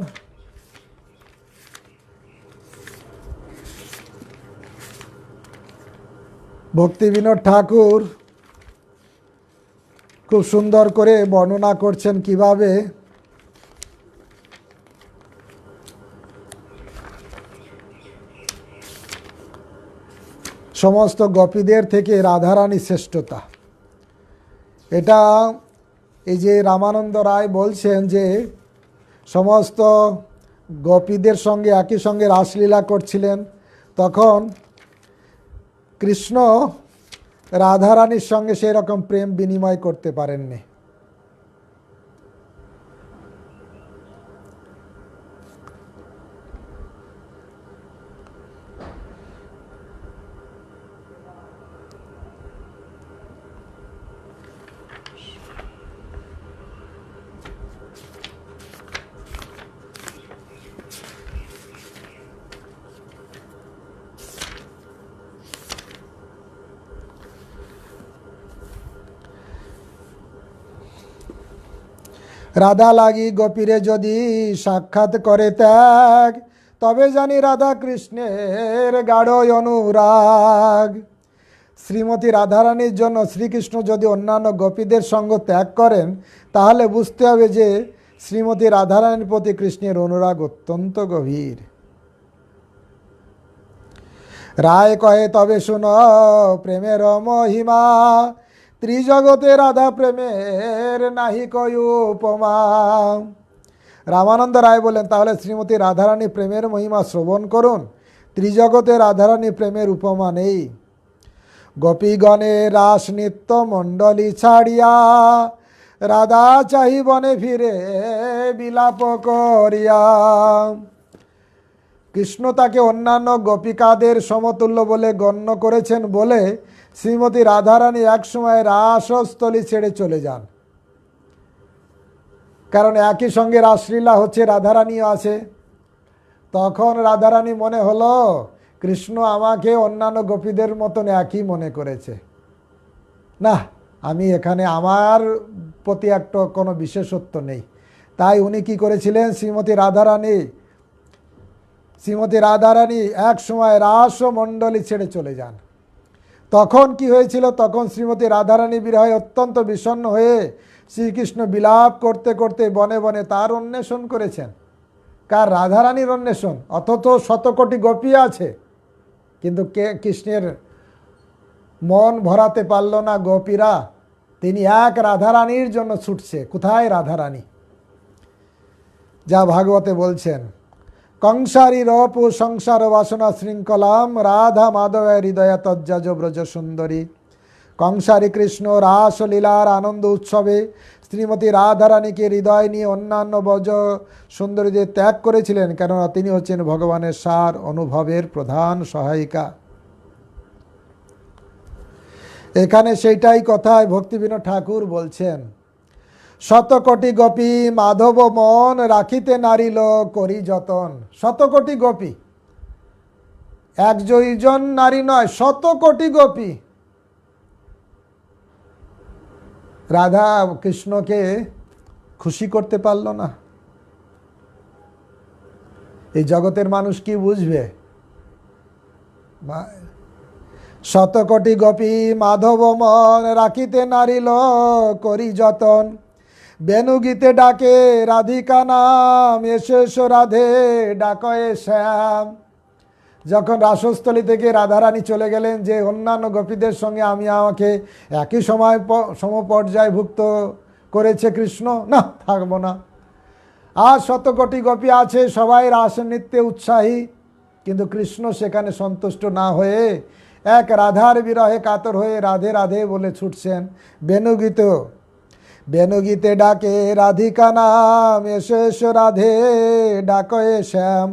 ভক্তিবিনোদ ঠাকুর খুব সুন্দর করে বর্ণনা করছেন কিভাবে সমস্ত গোপীদের থেকে রাধারানী শ্রেষ্ঠতা। এটা এই যে রামানন্দ রায় বলছেন যে সমস্ত গোপীদের সঙ্গে একই সঙ্গে রাসলীলা করছিলেন, তখন কৃষ্ণ রাধারানীর সঙ্গে সেই রকম প্রেম বিনিময় করতে পারেননি। রাধা লাগি গোপীরে যদি সাক্ষাৎ করে ত্যাগ, তবে জানি রাধা কৃষ্ণের গাঢ় অনুরাগ। শ্রীমতী রাধারানীর জন্য শ্রীকৃষ্ণ যদি অন্যান্য গোপীদের সঙ্গ ত্যাগ করেন, তাহলে বুঝতে হবে যে শ্রীমতী রাধারানীর প্রতি কৃষ্ণের অনুরাগ অত্যন্ত গভীর। রায় কহে তবে শুনো প্রেমের মহিমা, ত্রিজগতে রাধা প্রেমের নাহি কয় উপমা। রামানন্দ রায় বলেন, তাহলে শ্রীমতী রাধারানী প্রেমের মহিমা শ্রবণ করুন। ত্রিজগতে রাধারানী প্রেমের উপমা নেই। গোপীগণে রাস নৃত্য মণ্ডলী ছাড়িয়া, রাধা চাহি বনে ফিরে বিলাপ করিয়া। কৃষ্ণ তাকে অন্যান্য গোপিকাদের সমতুল্য বলে গণ্য করেছেন বলে শ্রীমতী রাধারানী একসময় রাসস্থলী ছেড়ে চলে যান। কারণ একই সঙ্গে রাসলীলা হচ্ছে, রাধারানীও আছে, তখন রাধারানী মনে হলো কৃষ্ণ আমাকে অন্যান্য গোপীদের মতন একই মনে করেছে, না আমি এখানে আমার প্রতি একটা কোনো বিশেষত্ব নেই। তাই উনি কি করেছিলেন, শ্রীমতী রাধারানী এক সময় রাসমণ্ডলী ছেড়ে চলে যান। তখন কি হয়েছিল, তখন শ্রীমতী রাধারানী বিরহে অত্যন্ত বিষণ্ণ হয়ে শ্রীকৃষ্ণ বিলাপ করতে করতে বনে বনে তার অন্বেষণ করেছেন। কার? রাধারানীর অন্বেষণ। অথচ শতকোটি গোপী আছে, কিন্তু কে কৃষ্ণের মন ভরাতে পারল না গোপীরা। তিনি এক রাধারানীর জন্য ছুটছে। কোথায় রাধারানী? যা ভাগবতে বলছেন, কংসারী রূপ সংসার বাসনা শৃঙ্খলাম রাধা মাধব হৃদয়া তজ্জাজ ব্রজ সুন্দরী। কংসারী কৃষ্ণ রাসলীলার আনন্দ উৎসবে শ্রীমতী রাধারানীকে হৃদয় নিয়ে অন্যান্য ব্রজ সুন্দরীদের ত্যাগ করেছিলেন, কেননা তিনি হচ্ছেন ভগবানের সার অনুভবের প্রধান সহায়িকা। এখানে সেইটাই কথায় ভক্তিবিনোদ ঠাকুর বলছেন, শতকোটি গোপী মাধব মন রাখিতে নারিল করি যতন। শতকোটি গোপী, এক দুইজন নারী নয়, শতকোটি গোপী রাধা কৃষ্ণকে খুশি করতে পারল না। এই জগতের মানুষ কি বুঝবে? শতকোটি গোপী মাধব মন রাখিতে নারিল করি যতন। বেণুগীতে ডাকে রাধিকা নাম এসো এসো রাধে ডাকয়ে শ্যাম। যখন রাসস্থলী থেকে রাধারানী চলে গেলেন যে অন্যান্য গোপীদের সঙ্গে আমাকে একই সময় সমপর্যায়ভুক্ত করেছে কৃষ্ণ, না থাকবো না। আর শতকোটি গোপী আছে, সবাই রাস নৃত্যে উৎসাহী, কিন্তু কৃষ্ণ সেখানে সন্তুষ্ট না হয়ে এক রাধার বিরহে কাতর হয়ে রাধে রাধে বলে ছুটছেন। বেণুগীতে ডাকে রাধিকা নাম এসো এসো রাধে ডাকয়ে শ্যাম।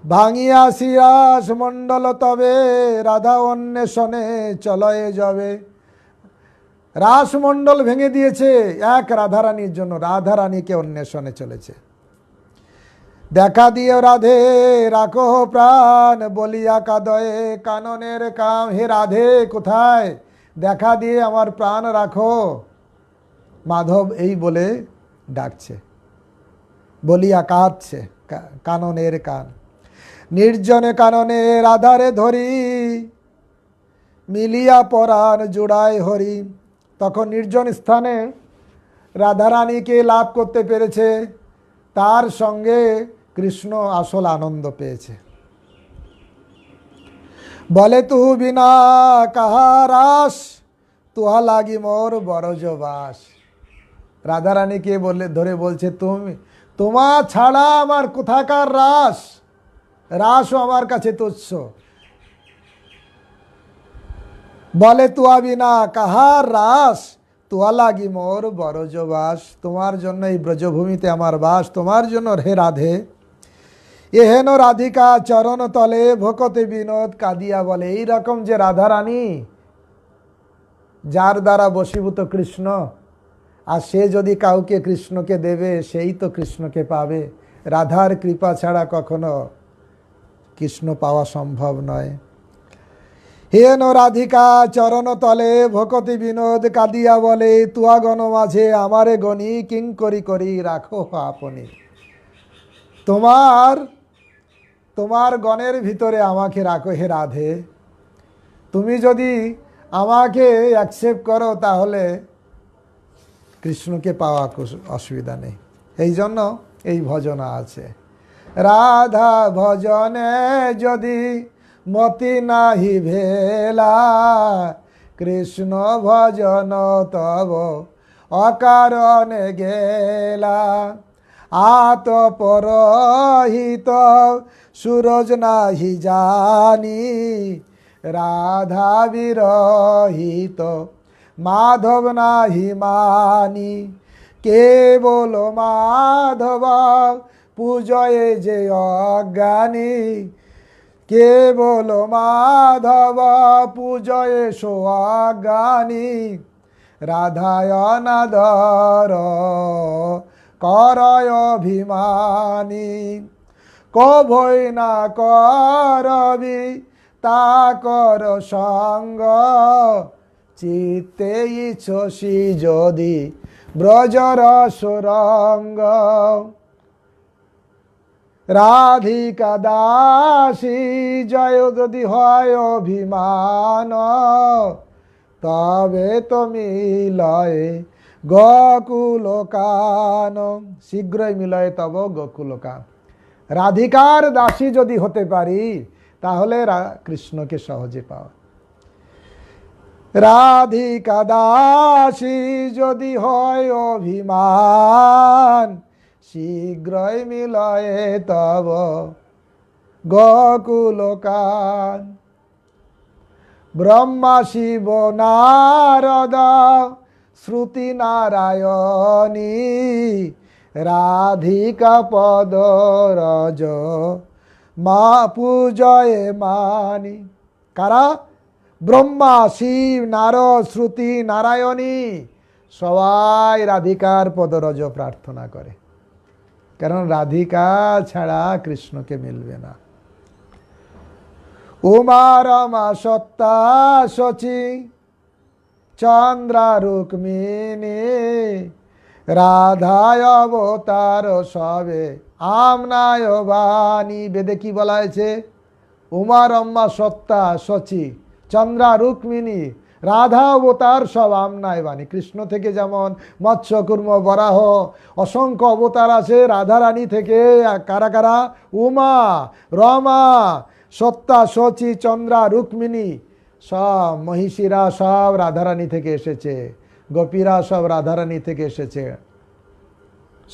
ভাঙিয়া শিরাস মণ্ডল তবে রাধা অন্বেষণে চলয়ে যাবে। রাসমণ্ডল ভেঙে দিয়েছে এক রাধারানীর জন্য, রাধারানীকে অন্বেষণে চলেছে। দেখা দিও রাধে রাখো প্রাণ বলিয়া কাদয়ে কাননের কাম। হে রাধে কোথায়? দেখা দিয়ে আমার প্রাণ রাখো। মাধব এই বলে ডাকছে, বলিয়া কাঁদছে কাননের কান। নির্জনে কাননে রাধারে ধরি মিলিয়া পরাণ জোড়ায় হরি। তখন নির্জন স্থানে রাধারানীকে লাভ করতে পেরেছে, তার সঙ্গে কৃষ্ণ আসল আনন্দ পেয়েছে। বলে তু বিনা কাহারাস তুহা লাগি মোর বরজবাস। রাধারানীকে ধরে বলছে, তোমার ছাড়া আমার কোথাকার রাস, রাসও আমার কাছে তুচ্ছ। বলে তুয়া বিনা কাহার রাস তুয়া লাগি মোর বরজবাস। তোমার জন্য এই ব্রজভূমিতে আমার বাস, তোমার জন্য হে রাধে। এহেন রাধিকা চরণ তলে ভকতে বিনোদ কাঁদিয়া বলে। এইরকম যে রাধারানী, যার দ্বারা বশীভূত কৃষ্ণ, আর সে যদি কাউকে কৃষ্ণকে দেবে সেই তো কৃষ্ণকে পাবে। রাধার কৃপা ছাড়া কখনো কৃষ্ণ পাওয়া সম্ভব নয়। হেন রাধিকা চরণ তলে ভকতি বিনোদ কাঁদিয়া বলে, তুয়া গণ মাঝে আমারে গণি কিঙ্করি করি রাখো আপনি। তোমার গণের ভিতরে আমাকে রাখো হে রাধে। তুমি যদি আমাকে অ্যাকসেপ্ট করো তাহলে কৃষ্ণকে পাওয়া অসুবিধা নেই। এই জন্য এই ভজনা আছে, রাধা ভজনে যদি মতি নাহি ভেলা, কৃষ্ণ ভজন তব অকারণে গেলা। আত পরহিত সুরজ নাহি জানি, রাধা বিরহিত মাধব নাহি মানি। কেবল মাধব পূজয়ে যে অজ্ঞানী, কেবল মাধব পূজয়ে সো অজ্ঞানী। রাধায় অনাদর করয় অভিমানী, কভই না করবি তা কর সঙ্গ, চিত্তে ইচ্ছসি যদি ব্রজর সুরঙ্গ। রাধিকা দাসী জয় যদি হয় অভিমান, তবে তো মিলয়ে গোকুলকান, শীঘ্রই মিলয়ে তব গোকুলকান। রাধিকার দাসী যদি হতে পারি তাহলে কৃষ্ণকে সহজে পাওয়া। রাধিকা দাসী যদি হয় অভিমান, শীঘ্রই মিলয়ে তব গোকুলকান। ব্রহ্মা শিব নারদ শ্রুতি নারায়ণী, রাধিকা পদ রজ মা পূজয়ে মানি। কারা? ব্রহ্মা শিব নারদ শ্রুতি নারায়ণী সবাই রাধিকার পদরজ প্রার্থনা করে, কারণ রাধিকা ছাড়া কৃষ্ণকে মিলবে না। উমা রমা সত্তা শচী চন্দ্রা রুক্মিণী, রাধায় অবতার সবে আমনায় বাণী। বেদে কি বলা হয়েছে? উমা রম্মা সত্তা শচী চন্দ্রা রুক্মিণী, রাধা অবতার সব আমনায় বাণী। কৃষ্ণ থেকে যেমন মৎস্য কুর্ম বরাহ অসংখ্য অবতার আছে, রাধারানী থেকে কারা কারা? উমা রমা সত্তা শচী চন্দ্রা রুক্মিণী, সব মহিষীরা সব রাধারানী থেকে এসেছে, গোপীরা সব রাধারানী থেকে এসেছে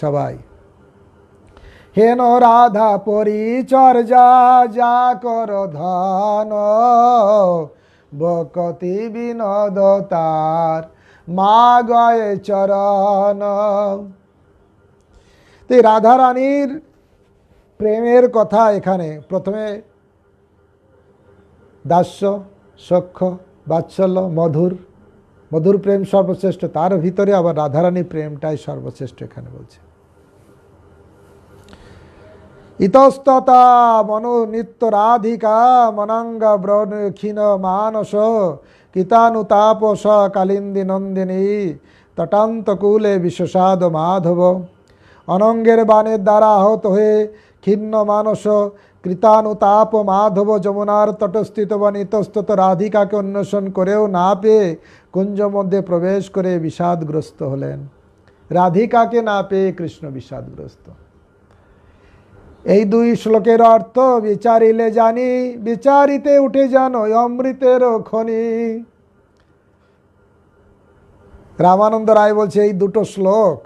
সবাই। হেন রাধা পরিচর্যা যা কর ধন, ভকতি বিনোদ তার মা গয়ে চরণ। তো রাধারানীর প্রেমের কথা এখানে প্রথমে দাস্য সখ্য বাৎসল্য মধুর, মধুর প্রেম সর্বশ্রেষ্ঠ, তার ভিতরে আবার রাধারানী প্রেমটাই সর্বশ্রেষ্ঠ এখানে বলছে। ইতস্ততা মনো নিত্য রাধিকা মনাঙ্গ ব্রণ ক্ষীণ মানস, কীতানুতাপস কালিন্দী নন্দিনী তটান্তকূলে বিশ্বসাদ মাধব। অনঙ্গের বাণের দ্বারা আহত হয়ে ক্ষীণ মানস কৃতানুতাপ মাধব যমুনার তটস্থিত বা ইতস্তত রাধিকাকে অন্বেষণ করেও না পেয়ে কুঞ্জ মধ্যে প্রবেশ করে বিষাদগ্রস্ত হলেন। রাধিকাকে না পেয়ে কৃষ্ণ বিষাদগ্রস্ত। এই দুই শ্লোকের অর্থ বিচারিলে জানি, বিচারিতে উঠে জানো অমৃতের খনি। রামানন্দ রায় বলছে এই দুটো শ্লোক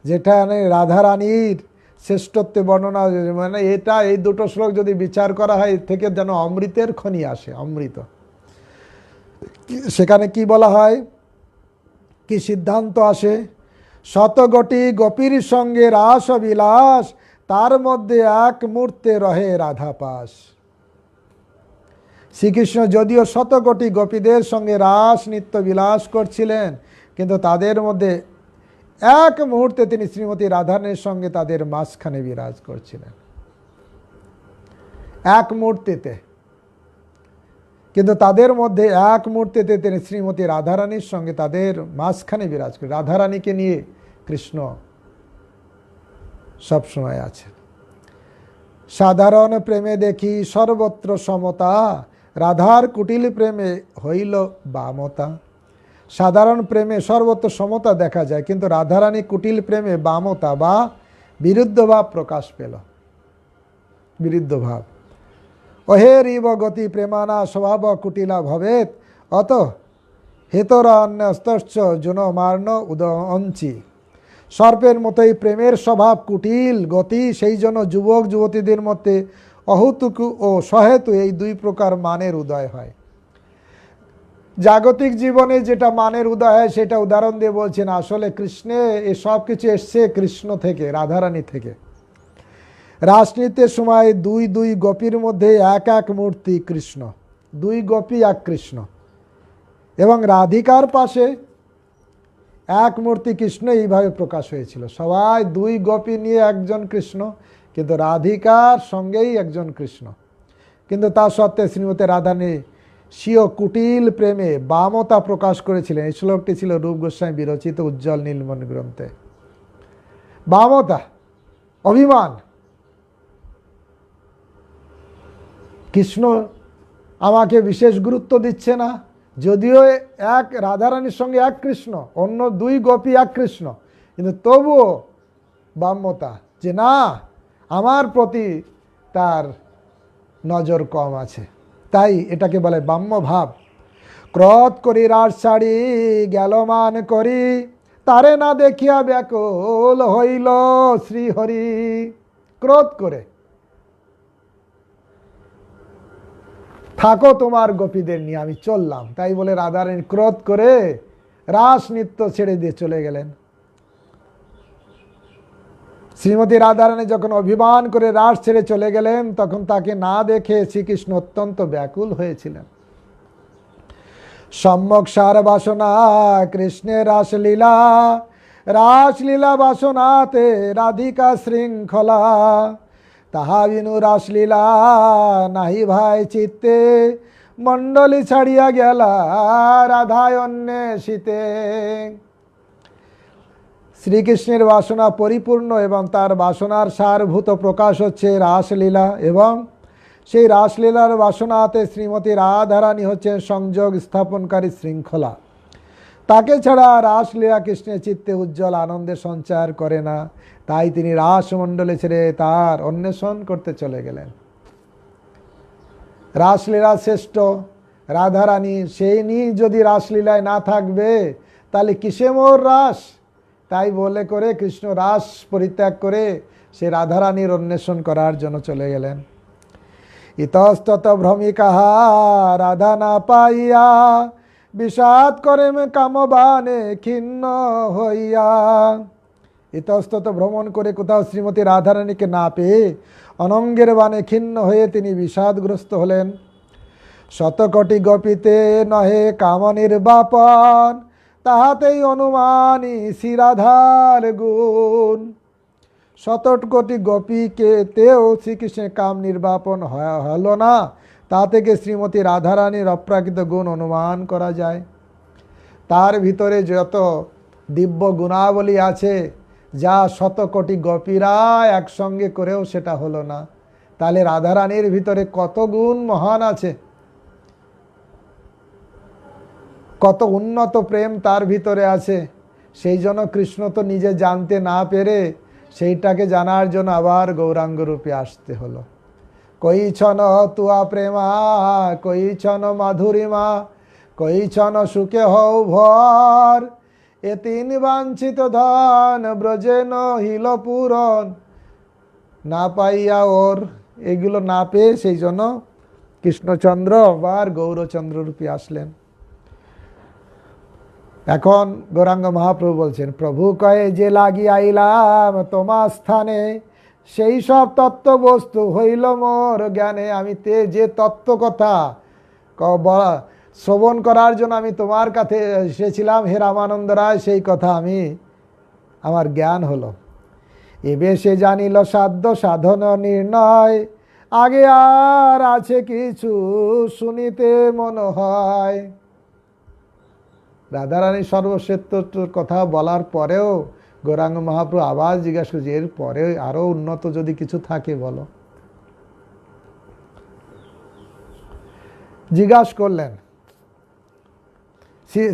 যেটা রাধারানীর শ্রেষ্ঠত্বে বর্ণনা, মানে এটা এই দুটো শ্লোক যদি বিচার করা হয় এর থেকে যেন অমৃতের খনি আসে, অমৃত। সেখানে কি বলা হয়, কি সিদ্ধান্ত আসে? শতগোটি গোপীর সঙ্গে রাস বিলাস, তার মধ্যে এক মুহূর্তে রহে রাধা পাস। শ্রীকৃষ্ণ যদিও শতকোটি গোপীদের সঙ্গে রাস নৃত্য বিলাস করছিলেন, কিন্তু তাদের মধ্যে এক মুহূর্তে তিনি শ্রীমতী রাধারানীর সঙ্গে তাদের মাঝখানে বিরাজ করছিলেন, এক মুহূর্তেতে। কিন্তু তাদের মধ্যে এক মুহূর্তেতে তিনি শ্রীমতী রাধারানীর সঙ্গে তাদের মাঝখানে বিরাজ করেন। রাধারানীকে নিয়ে কৃষ্ণ সবসময় আছে। সাধারণ প্রেমে দেখি সর্বত্র সমতা, রাধার কুটিল প্রেমে হইল বামতা। সাধারণ প্রেমে সর্বত্র সমতা দেখা যায়, কিন্তু রাধারানী কুটিল প্রেমে বামতা বা বিরুদ্ধ ভাব প্রকাশ পেল, বিরুদ্ধ ভাব। অহেরিব গতি প্রেমানা স্বভাব কুটিলা ভবেত, অত হেতর অন্যস্তশ্চ জুন মার্ণ উদঞ্চি। সর্পের মতোই প্রেমের স্বভাব কুটিল গতি, সেই জন্য যুবক যুবতীদের মধ্যে অহেতুক ও সহেতু এই দুই প্রকার মানের উদয় হয়। জাগতিক জীবনে যেটা মানের উদয় হয় সেটা উদাহরণ দিয়ে বলছেন, আসলে কৃষ্ণে এ সব কিছু এসছে কৃষ্ণ থেকে, রাধারানী থেকে। রাসনৃত্যের সময় দুই দুই গোপীর মধ্যে এক এক মূর্তি কৃষ্ণ, দুই গোপী এক কৃষ্ণ, এবং রাধিকার পাশে এক মূর্তি কৃষ্ণ। এইভাবে প্রকাশ হয়েছিল, সবাই দুই গোপী নিয়ে একজন কৃষ্ণ, কিন্তু রাধিকার সঙ্গেই একজন কৃষ্ণ। কিন্তু তা সত্ত্বে শ্রীমতী রাধারানী স্বীয় কুটিল প্রেমে বামতা প্রকাশ করেছিলেন। এই শ্লোকটি ছিল রূপ গোস্বামী বিরচিত উজ্জ্বল নীলমণি গ্রন্থে। বামতা, অভিমান, কৃষ্ণ আমাকে বিশেষ গুরুত্ব দিচ্ছে না, যদিও এক রাধারানীর সঙ্গে এক কৃষ্ণ, অন্য দুই গোপী এক কৃষ্ণ, কিন্তু তবুও বাম্যতা, যে না, আমার প্রতি তার নজর কম আছে। তাই এটাকে বলে বাম্য ভাব। ক্রোধ করি রাস ছাড়ি গেল মান করি, তারে না দেখিয়া ব্যাকুল হইল শ্রীহরি। ক্রোধ করে থাকো তোমার গোপীদের নিয়ে, আমি চললাম। তাই বলে রাধারানী ক্রোধ করে রাস নৃত্য ছেড়ে দিয়ে চলে গেলেন। শ্রীমতী রাধারানী যখন অভিমান করে রাস ছেড়ে চলে গেলেন, তখন তাকে না দেখে শ্রীকৃষ্ণ অত্যন্ত ব্যাকুল হয়েছিলেন। সম্যক সার বাসনা কৃষ্ণের রাসলীলা, রাসলীলা বাসনাতে রাধিকা শৃঙ্খলা, তাহা বিনু রাসলীলা নাহি ভাই চিত্তে, মণ্ডলী ছাড়িয়া গেলা রাধায় অন্বেষিতে। শ্রীকৃষ্ণের বাসনা পরিপূর্ণ এবং তার বাসনার সারভূত প্রকাশ হচ্ছে রাসলীলা, এবং সেই রাসলীলার বাসনাতে শ্রীমতী রাধারানী হচ্ছেন সংযোগ স্থাপনকারী শৃঙ্খলা। তাকে ছাড়া রাসলীলা কৃষ্ণের চিত্তে উজ্জ্বল আনন্দের সঞ্চার করে না। তাই তিনি রাসমণ্ডলে ছেড়ে তার অন্বেষণ করতে চলে গেলেন। রাসলীলা শ্রেষ্ঠ রাধারানী, সেই নিয়ে যদি রাসলীলায় না থাকবে তাহলে কিসে মোর রাস। তাই বলে করে কৃষ্ণ রাস পরিত্যাগ করে সে রাধারানীর অন্বেষণ করার জন্য চলে গেলেন। ইতস্তত ভ্রমিকাহা রাধা না পাইয়া, বিষাদ করে কামবানে ক্ষিন্ন হইয়া। ইতস্তত ভ্রমণ করে কোথাও শ্রীমতী রাধারানীকে না পেয়ে অনঙ্গের বানে ক্ষিন্ন হয়ে তিনি বিষাদগ্রস্ত হলেন। শতকোটি গোপীতে নহে কাম নির্বাপন, তাহাতেই অনুমানী শ্রীরাধার গুণ। শতকোটি গোপীকে তেও শ্রীকৃষ্ণের কাম নির্বাপন হলো না, তা থেকে শ্রীমতী রাধারানীর অপ্রাকৃত গুণ অনুমান করা যায়। তার ভিতরে যত দিব্য গুণাবলী আছে, যা শতকোটি গোপীরা একসঙ্গে করেও সেটা হলো না। তাহলে রাধারানীর ভিতরে কত গুণ মহান আছে, কত উন্নত প্রেম তার ভিতরে আছে। সেই জন্য কৃষ্ণ তো নিজে জানতে না পেরে সেইটাকে জানার জন্য আবার গৌরাঙ্গ রূপে আসতে হলো। কই ছন তুয়া প্রেমা, কই ছন মাধুরিমা, কই ছন সুখে হও ভর, এ তিন বাঞ্ছিত ধন ব্রজেন হিল পূরণ, না পাইয়া ওর, এগুলো না পেয়ে সেই জন্য কৃষ্ণচন্দ্র আবার গৌরচন্দ্র রূপে আসলেন। এখন গৌরাঙ্গ মহাপ্রভু বলছেন, প্রভু কয়ে যে লাগি আইলাম তোমার স্থানে, সেই সব তত্ত্ব বস্তু হইল মোর জ্ঞানে। আমি যে তত্ত্ব কথা শ্রবণ করার জন্য আমি তোমার কাছে এসেছিলাম হে রামানন্দ রায়, সেই কথা আমার জ্ঞান হলো। এবে সে জানিল সাধ্য সাধন নির্ণয়, আগে আর আছে কিছু শুনিতে মন হয়। রাধারানীর সর্বশ্রেষ্ঠর কথা বলার পরেও গৌরাঙ্গ মহাপ্রভু আবার জিজ্ঞাসা করছে, এর পরে আরো উন্নত যদি কিছু থাকে বলো। জিজ্ঞাসা করলেন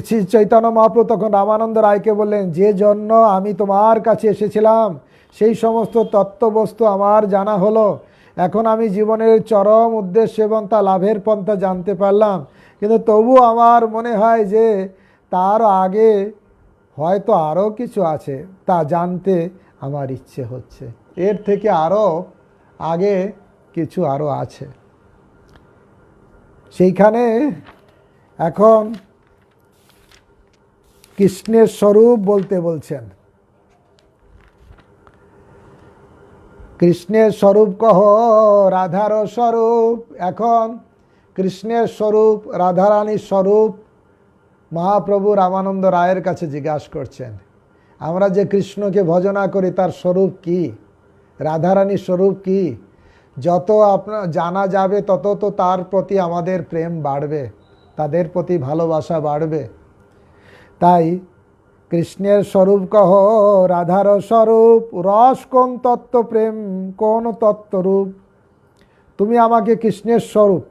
শ্রী চৈতন্য মহাপ্রভু। তখন রামানন্দ রায়কে বললেন, যে জন্য আমি তোমার কাছে এসেছিলাম সেই সমস্ত তত্ত্ববস্তু আমার জানা হলো। এখন আমি জীবনের চরম উদ্দেশ্য এবং তা লাভের পন্থা জানতে পারলাম, কিন্তু তবু আমার মনে হয় যে তার আগে হয়তো আরও কিছু আছে, তা জানতে আমার ইচ্ছে হচ্ছে। এর থেকে আরও আগে কিছু আরও আছে। সেইখানে এখন কৃষ্ণের স্বরূপ বলতে বলছেন। কৃষ্ণের স্বরূপ কহ রাধার স্বরূপ। এখন কৃষ্ণের স্বরূপ, রাধারানীর স্বরূপ মহাপ্রভু রামানন্দ রায়ের কাছে জিজ্ঞাসা করছেন। আমরা যে কৃষ্ণকে ভজনা করি তার স্বরূপ কি? রাধারানীর স্বরূপ কি? যত আপনার জানা যাবে তত তো তার প্রতি আমাদের প্রেম বাড়বে, তাদের প্রতি ভালোবাসা বাড়বে। তাই কৃষ্ণের স্বরূপ কহ, রাধার স্বরূপ রস কোন তত্ত্ব, প্রেম কোন তত্ত্বরূপ। তুমি আমাকে কৃষ্ণের স্বরূপ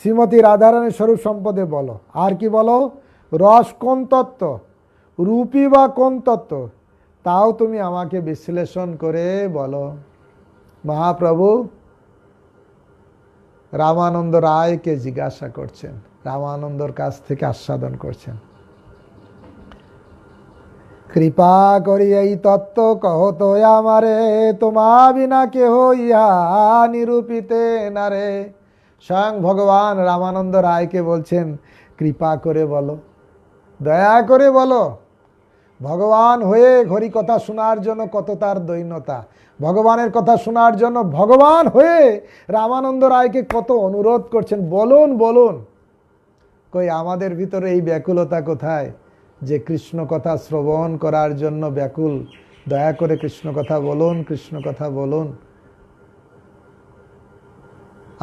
শ্রীমতী রাধারানীর স্বরূপ সম্পদে বলো। আর কি বলো? রস কোন তত্ত্ব, রূপী বা কোন তত্ত্ব, তাও তুমি আমাকে বিশ্লেষণ করে বলো। মহাপ্রভু রামানন্দ রায়কে জিজ্ঞাসা করছেন, রামানন্দর কাছ থেকে আস্বাদন করছেন। কৃপা করি এই তত্ত্ব কহ তো আমারে, তোমা বিনা কেহ ইহা নিরূপিতে নারে। স্বয়ং ভগবান রামানন্দ রায়কে বলছেন, কৃপা করে বলো, দয়া করে বলো। ভগবান হয়ে হরি কথা শোনার জন্য কত তার দৈন্যতা, ভগবানের কথা শোনার জন্য ভগবান হয়ে রামানন্দ রায়কে কত অনুরোধ করছেন, বলুন বলুন। কই আমাদের ভিতরে এই ব্যাকুলতা কোথায় যে কৃষ্ণ কথা শ্রবণ করার জন্য ব্যাকুল? দয়া করে কৃষ্ণ কথা বলুন, কৃষ্ণ কথা বলুন।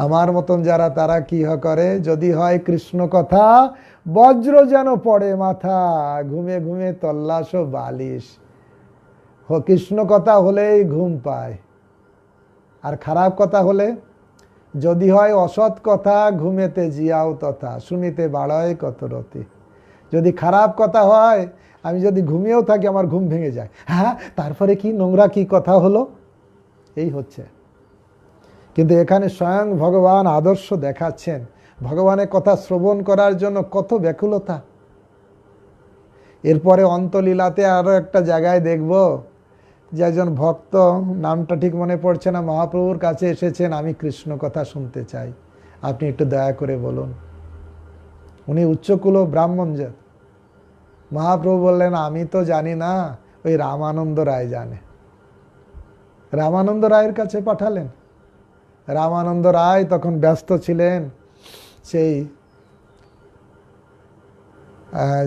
আমার মতন যারা, তারা কি করে, যদি হয় কৃষ্ণ কথা বজ্র যেন পড়ে মাথা, ঘুমে ঘুমে তল্লাশ বালিশ। কৃষ্ণ কথা হলেই ঘুম পায়। আর খারাপ কথা হলে, যদি হয় অসৎ কথা ঘুমেতে জিয়াও তথা, শুনিতে বাড়ায় কত রতি। যদি খারাপ কথা হয়, আমি যদি ঘুমিয়েও থাকি আমার ঘুম ভেঙে যায়। হ্যাঁ, তারপরে কি নোংরা কি কথা হলো, এই হচ্ছে। কিন্তু এখানে স্বয়ং ভগবান আদর্শ দেখাচ্ছেন, ভগবানের কথা শ্রবণ করার জন্য কত ব্যাকুলতা। এরপরে অন্তলীলাতে আরও একটা জায়গায় দেখব যে একজন ভক্ত, নামটা ঠিক মনে পড়ছে না, মহাপ্রভুর কাছে এসেছেন, আমি কৃষ্ণ কথা শুনতে চাই, আপনি একটু দয়া করে বলুন। উনি উচ্চকুল ব্রাহ্মণ জাত। মহাপ্রভু বললেন, আমি তো জানি না, ওই রামানন্দ রায় জানে। রামানন্দ রায়ের কাছে পাঠালেন। রামানন্দ রায় তখন ব্যস্ত ছিলেন সেই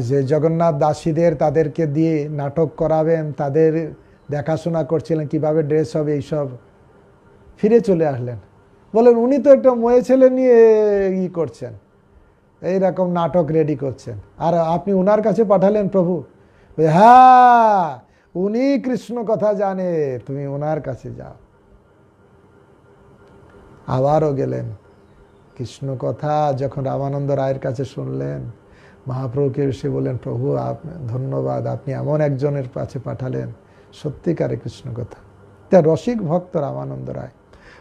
যে জগন্নাথ দাসীদের, তাদেরকে দিয়ে নাটক করাবেন, তাদের দেখাশোনা করছিলেন কিভাবে ড্রেস হবে এইসব। ফিরে চলে আসলেন, বলেন উনি তো একটা মেয়ে ছেলে নিয়ে করছেন, এইরকম নাটক রেডি করছেন, আর আপনি উনার কাছে পাঠালেন প্রভু? হ্যাঁ, উনি কৃষ্ণ কথা জানে, তুমি ওনার কাছে যাও। আবারও গেলেন, কৃষ্ণ কথা যখন রামানন্দ রায়ের কাছে শুনলেন, মহাপ্রভুকে এসে বললেন, প্রভু ধন্যবাদ, আপনি এমন একজনের কাছে পাঠালেন সত্যিকারে কৃষ্ণ কথা। তা রসিক ভক্ত রামানন্দ রায়।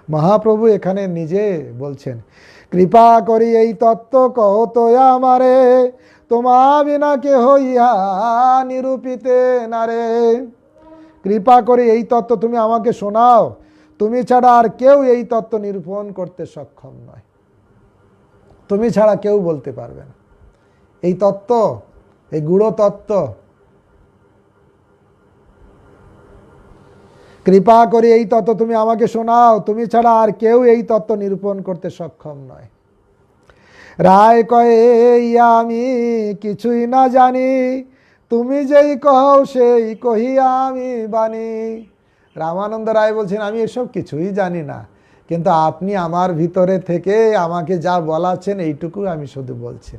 মহাপ্রভু এখানে নিজে বলছেন, কৃপা করি এই তত্ত্ব কহ তো আমারে, তোমা বিনা কেহ ইহা নিরূপিতে নারে। কৃপা করে এই তত্ত্ব তুমি আমাকে শোনাও, তুমি ছাড়া আর কেউ এই তত্ত্ব নিরূপণ করতে সক্ষম নয়, তুমি ছাড়া কেউ বলতে পারবে না এই তত্ত্ব, এই গূঢ় তত্ত্ব। কৃপা করে এই তত্ত্ব তুমি আমাকে শোনাও, তুমি ছাড়া আর কেউ এই তত্ত্ব নিরূপণ করতে সক্ষম নয়। রায় কয়ে, ইয়া আমি কিছুই না জানি, তুমি যেই কও সেই কহিয়া আমি বাণী। রামানন্দ রায় বলছেন, আমি এসব কিছুই জানি না, কিন্তু আপনি আমার ভিতরে থেকে আমাকে যা বলাচ্ছেন এইটুকু আমি শুধু বলছি।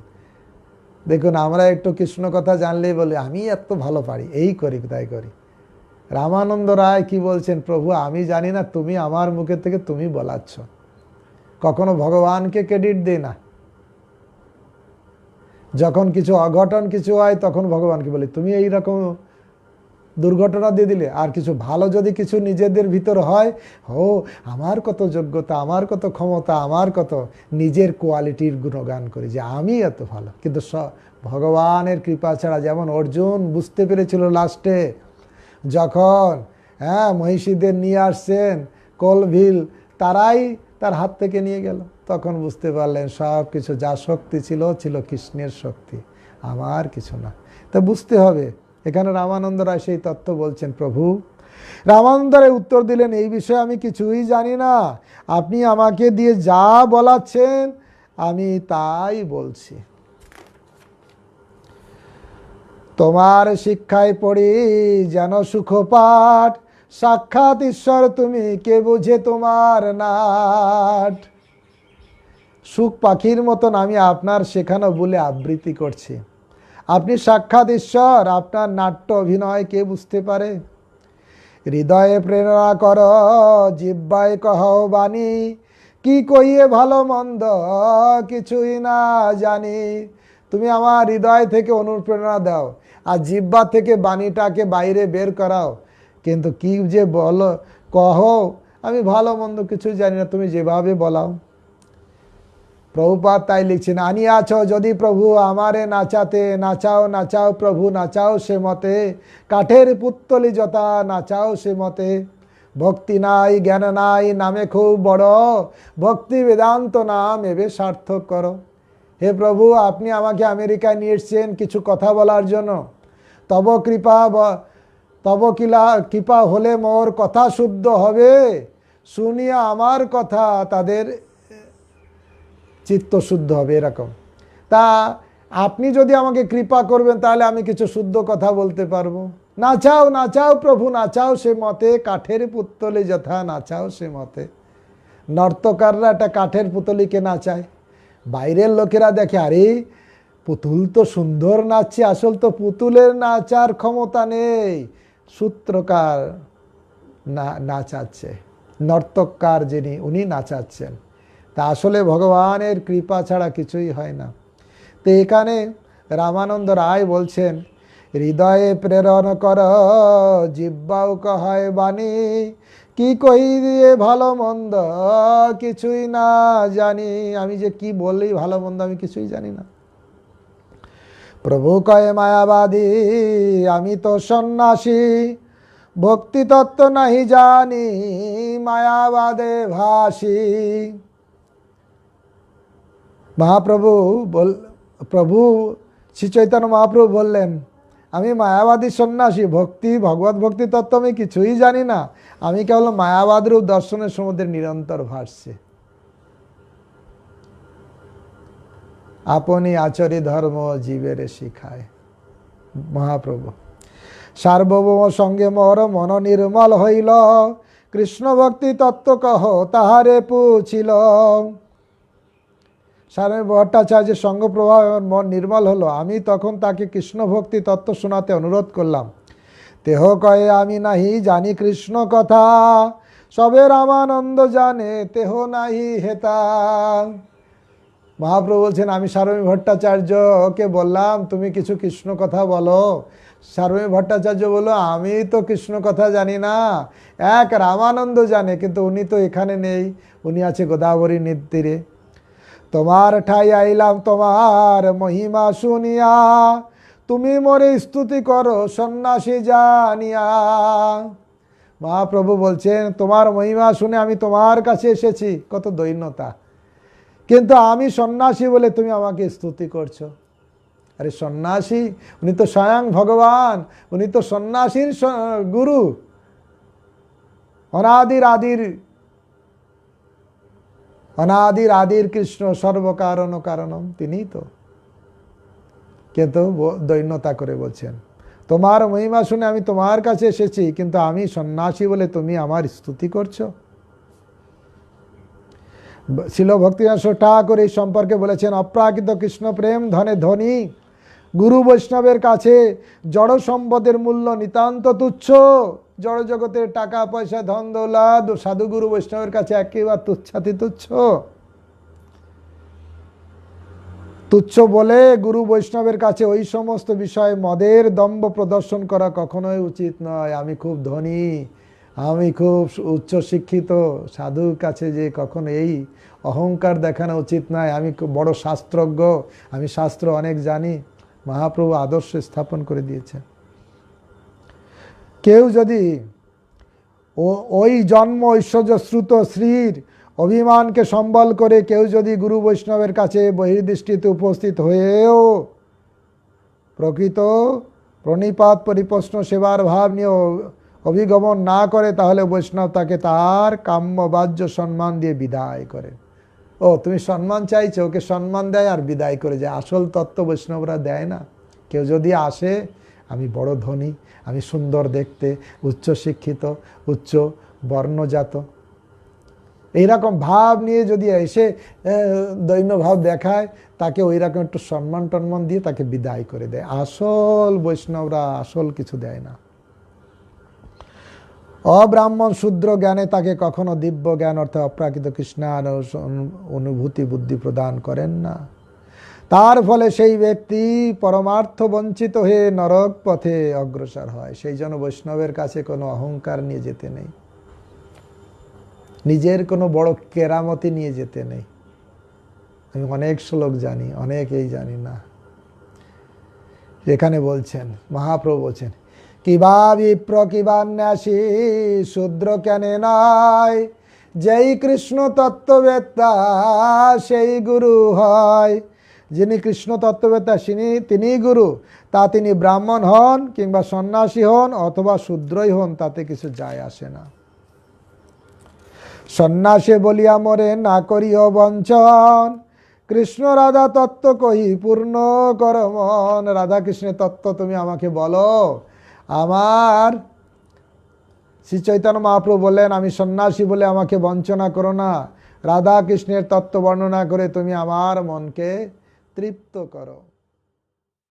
দেখুন, আমরা একটু কৃষ্ণ কথা জানলেই বলি আমি এত ভালো পারি, এই করি তাই করি। রামানন্দ রায় কি বলছেন, প্রভু আমি জানি না, তুমি আমার মুখের থেকে তুমি বলাচ্ছ। কখনো ভগবানকে ক্রেডিট দেই না। যখন কিছু অঘটন কিছু হয় তখন ভগবানকে বলি, তুমি এইরকম দুর্ঘটনা দিয়ে দিলে। আর কিছু ভালো যদি কিছু নিজেদের ভিতর হয়, ও আমার কত যোগ্যতা, আমার কত ক্ষমতা, আমার কত নিজের কোয়ালিটির গুণগান করি যে আমি এত ভালো। কিন্তু ভগবানের কৃপা ছাড়া, যেমন অর্জুন বুঝতে পেরেছিল লাস্টে যখন মহিষীদের নিয়ে আসছেন কোলভিল, তারাই তার হাত থেকে নিয়ে গেল, তখন বুঝতে পারলেন সব কিছু যা শক্তি ছিল ছিল কৃষ্ণের শক্তি, আমার কিছু না। তা বুঝতে হবে। এখানে রামানন্দ রায় সেই তত্ত্ব বলছেন। প্রভু রামানন্দ রায় উত্তর দিলেন, এই বিষয়ে আমি কিছুই জানি না, আপনি আমাকে দিয়ে যা বলাচ্ছেন আমি তাই বলছি। তোমার শিক্ষায় পড়ি যেন সুখপাঠ, সাক্ষাৎ ঈশ্বর তুমি, কে বুঝে তোমার নাট। সুখ পাখির মতন আমি আপনার শেখানো বলে আবৃত্তি করছি। আপনি সাক্ষাৎ ঈশ্বর, আপনার নাট্য অভিনয় কে বুঝতে পারে? হৃদয়ে প্রেরণা কর, জিহ্বায় কহ বাণী, কি কইয়ে ভালো মন্দ কিছুই না জানি। তুমি আমার হৃদয় থেকে অনুপ্রেরণা দাও, আর জিহ্বা থেকে বাণীটাকে বাইরে বের করাও, কিন্তু কি যে বলো কহ, আমি ভালো মন্দ কিছু জানি না, তুমি যেভাবে বলাও। প্রভুপাদ তাই লিখছেন, আনিয়াছ যদি প্রভু আমারে নাচাতে, নাচাও নাচাও প্রভু নাচাও সে মতে, কাঠের পুত্তলি যথা নাচাও সে মতে। ভক্তি নাই জ্ঞান নাই নামে খুব বড়, ভক্তি বেদান্ত নাম এবে সার্থক করো। হে প্রভু, আপনি আমাকে আমেরিকায় নিয়ে এসছেন কিছু কথা বলার জন্য। তব কৃপা হলে মোর কথা শুদ্ধ হবে, শুনিয়া আমার কথা তাদের চিত্ত শুদ্ধ হবে, এরকম। তা আপনি যদি আমাকে কৃপা করবেন তাহলে আমি কিছু শুদ্ধ কথা বলতে পারবো। নাচাও নাচাও প্রভু নাচাও সে মতে, কাঠের পুত্তলি যথা নাচাও সে মতে। নর্তকাররা একটা কাঠের পুতলিকে নাচায়, বাইরের লোকেরা দেখে আরে পুতুল তো সুন্দর নাচছে, আসল তো পুতুলের নাচার ক্ষমতা নেই, সূত্রকার নাচাচ্ছে, নর্তককার যিনি উনি নাচাচ্ছেন। তা আসলে ভগবানের কৃপা ছাড়া কিছুই হয় না। তো এখানে রামানন্দ রায় বলছেন, হৃদয়ে প্রেরণ কর, জিহ্বাও কহায় বাণী, কি কই দিয়ে ভালো মন্দ কিছুই না জানি। আমি যে কি বললেই ভালো মন্দ আমি কিছুই জানি না। প্রভু কয়ে মায়াবাদী, আমি তো সন্ন্যাসী, ভক্তি তত্ত্ব নাহি জানি, মায়াবাদে ভাসি। প্রভু শ্রী চৈতন্য মহাপ্রভু বললেন, আমি মায়াবাদী সন্ন্যাসী, ভগবত ভক্তি তত্ত্ব আমি কিছুই জানি না, আমি কেবল মায়াবাদ রূপ দর্শনের সমুদ্রে নিরন্তর ভাসছি। আপনি আচরি ধর্ম জীবের শিখায়। মহাপ্রভু সার্বভৌম সঙ্গে মোর মন নির্মল হইল, কৃষ্ণ ভক্তি তত্ত্ব কহ তাহারে পুছিল। স্বামী ভট্টাচার্যের সঙ্গ প্রভাব মন নির্মল হলো, আমি তখন তাকে কৃষ্ণ ভক্তি তত্ত্ব শোনাতে অনুরোধ করলাম। তেহ কয়ে আমি নাহি জানি কৃষ্ণ কথা, সবে রামানন্দ জানে তেহ নাহি হেতা। মহাপ্রভু বলছেন, আমি স্বামী ভট্টাচার্যকে বললাম তুমি কিছু কৃষ্ণ কথা বলো। স্বামী ভট্টাচার্য বলল, আমি তো কৃষ্ণ কথা জানি না, এক রামানন্দ জানে, কিন্তু উনি তো এখানে নেই, উনি আছে গোদাবরী তীরে। তোমার ঠাই আইলাম তোমার মহিমা শুনিয়া, তুমি মোরে স্তুতি করো সন্ন্যাসী জানিয়া। মহাপ্রভু বলছেন, তোমার মহিমা শুনে আমি তোমার কাছে এসেছি, কত দৈন্যতা, কিন্তু আমি সন্ন্যাসী বলে তুমি আমাকে স্তুতি করছো। আরে সন্ন্যাসী, উনি তো স্বয়ং ভগবান, উনি তো সন্ন্যাসীর গুরু, অনাদির আদির কৃষ্ণ, সর্বকারণ কারণম, তিনিই তো। কিন্তু দৈন্যতা করে বলছেন, তোমার মহিমা শুনে আমি তোমার কাছে এসেছি, কিন্তু আমি সন্ন্যাসী বলে তুমি আমার স্তুতি করছো। শিল ভক্তিনাথ ঠাকুর এই সম্পর্কে বলেছেন, অপ্রাকৃত কৃষ্ণ প্রেম ধনে ধনী, গুরু বৈষ্ণবের কাছে জড় সম্পদের মূল্য নিতান্ত তুচ্ছ। জড় জগতের টাকা পয়সা ধন দৌলত সাধু গুরু বৈষ্ণবের কাছে একেবারে তুচ্ছাতি তুচ্ছ। তুচ্ছ বলে গুরু বৈষ্ণবের কাছে ওই সমস্ত বিষয়ে মদের দম্ভ প্রদর্শন করা কখনোই উচিত নয়। আমি খুব ধনী, আমি খুব উচ্চ শিক্ষিত, সাধুর কাছে যে কখনো এই অহংকার দেখানো উচিত নয়, আমি খুব বড় শাস্ত্রজ্ঞ, আমি শাস্ত্র অনেক জানি। মহাপ্রভু আদর্শ স্থাপন করে দিয়েছে। কেউ যদি ওই জন্ম ঐশ্বর্য শ্রুত শ্রীর অভিমানকে সম্বল করে কেউ যদি গুরু বৈষ্ণবের কাছে বহির্দৃষ্টিতে উপস্থিত হয়েও প্রকৃত প্রণিপাত পরিপ্রশ্ন সেবার ভাব নিয়ে অভিগমন না করে, তাহলে বৈষ্ণব তাকে তার কাম্য বাহ্য সম্মান দিয়ে বিদায় করে। ও তুমি সম্মান চাইছো, ওকে সম্মান দেয় আর বিদায় করে যায়। আসল তত্ত্ব বৈষ্ণবরা দেয় না। কেউ যদি আসে আমি বড় ধনী, আমি সুন্দর দেখতে, উচ্চ শিক্ষিত, উচ্চ বর্ণজাত, এইরকম ভাব নিয়ে যদি এসে দৈন্য ভাব দেখায়, তাকে ওই রকম একটু সম্মান টন্মান দিয়ে তাকে বিদায় করে দেয়। আসল বৈষ্ণবরা আসল কিছু দেয় না। অব্রাহ্মণ শূদ্র জ্ঞানে তাকে কখনো দিব্য জ্ঞান অর্থাৎ অপ্রাকৃত কৃষ্ণার অনুভূতি বুদ্ধি প্রদান করেন না। তার ফলে সেই ব্যক্তি পরমার্থ বঞ্চিত হয়ে নরক পথে অগ্রসর হয়। সেই জন্য বৈষ্ণবের কাছে কোনো অহংকার নিয়ে যেতে নেই, নিজের কোনো বড় কেরামতি নিয়ে যেতে নেই। আমি অনেক শ্লোক জানি, অনেকেই জানি না। এখানে বলছেন, মহাপ্রভু বলছেন, কিবা বিপ্র কিবা ন্যাসী শূদ্র কেনে নয়, যেই কৃষ্ণ তত্ত্ববেত্তা সেই গুরু হয়। যিনি কৃষ্ণ তত্ত্ববেত্তা তিনি গুরু। তা তিনি ব্রাহ্মণ হন কিংবা সন্ন্যাসী হন অথবা শূদ্রই হন, তাতে কিছু যায় আসে না। সন্ন্যাসে বলিয়া মরে না করিও বঞ্চন, কৃষ্ণ রাধা তত্ত্ব কহি পূর্ণ কর মন। রাধা কৃষ্ণের তত্ত্ব তুমি আমাকে বলো। আমার শ্রী চৈতন্য মহাপ্রভু বললেন, আমি সন্ন্যাসী বলে আমাকে বঞ্চনা করো না, রাধা কৃষ্ণের তত্ত্ব বর্ণনা করে তুমি আমার মনকে তৃপ্ত করো।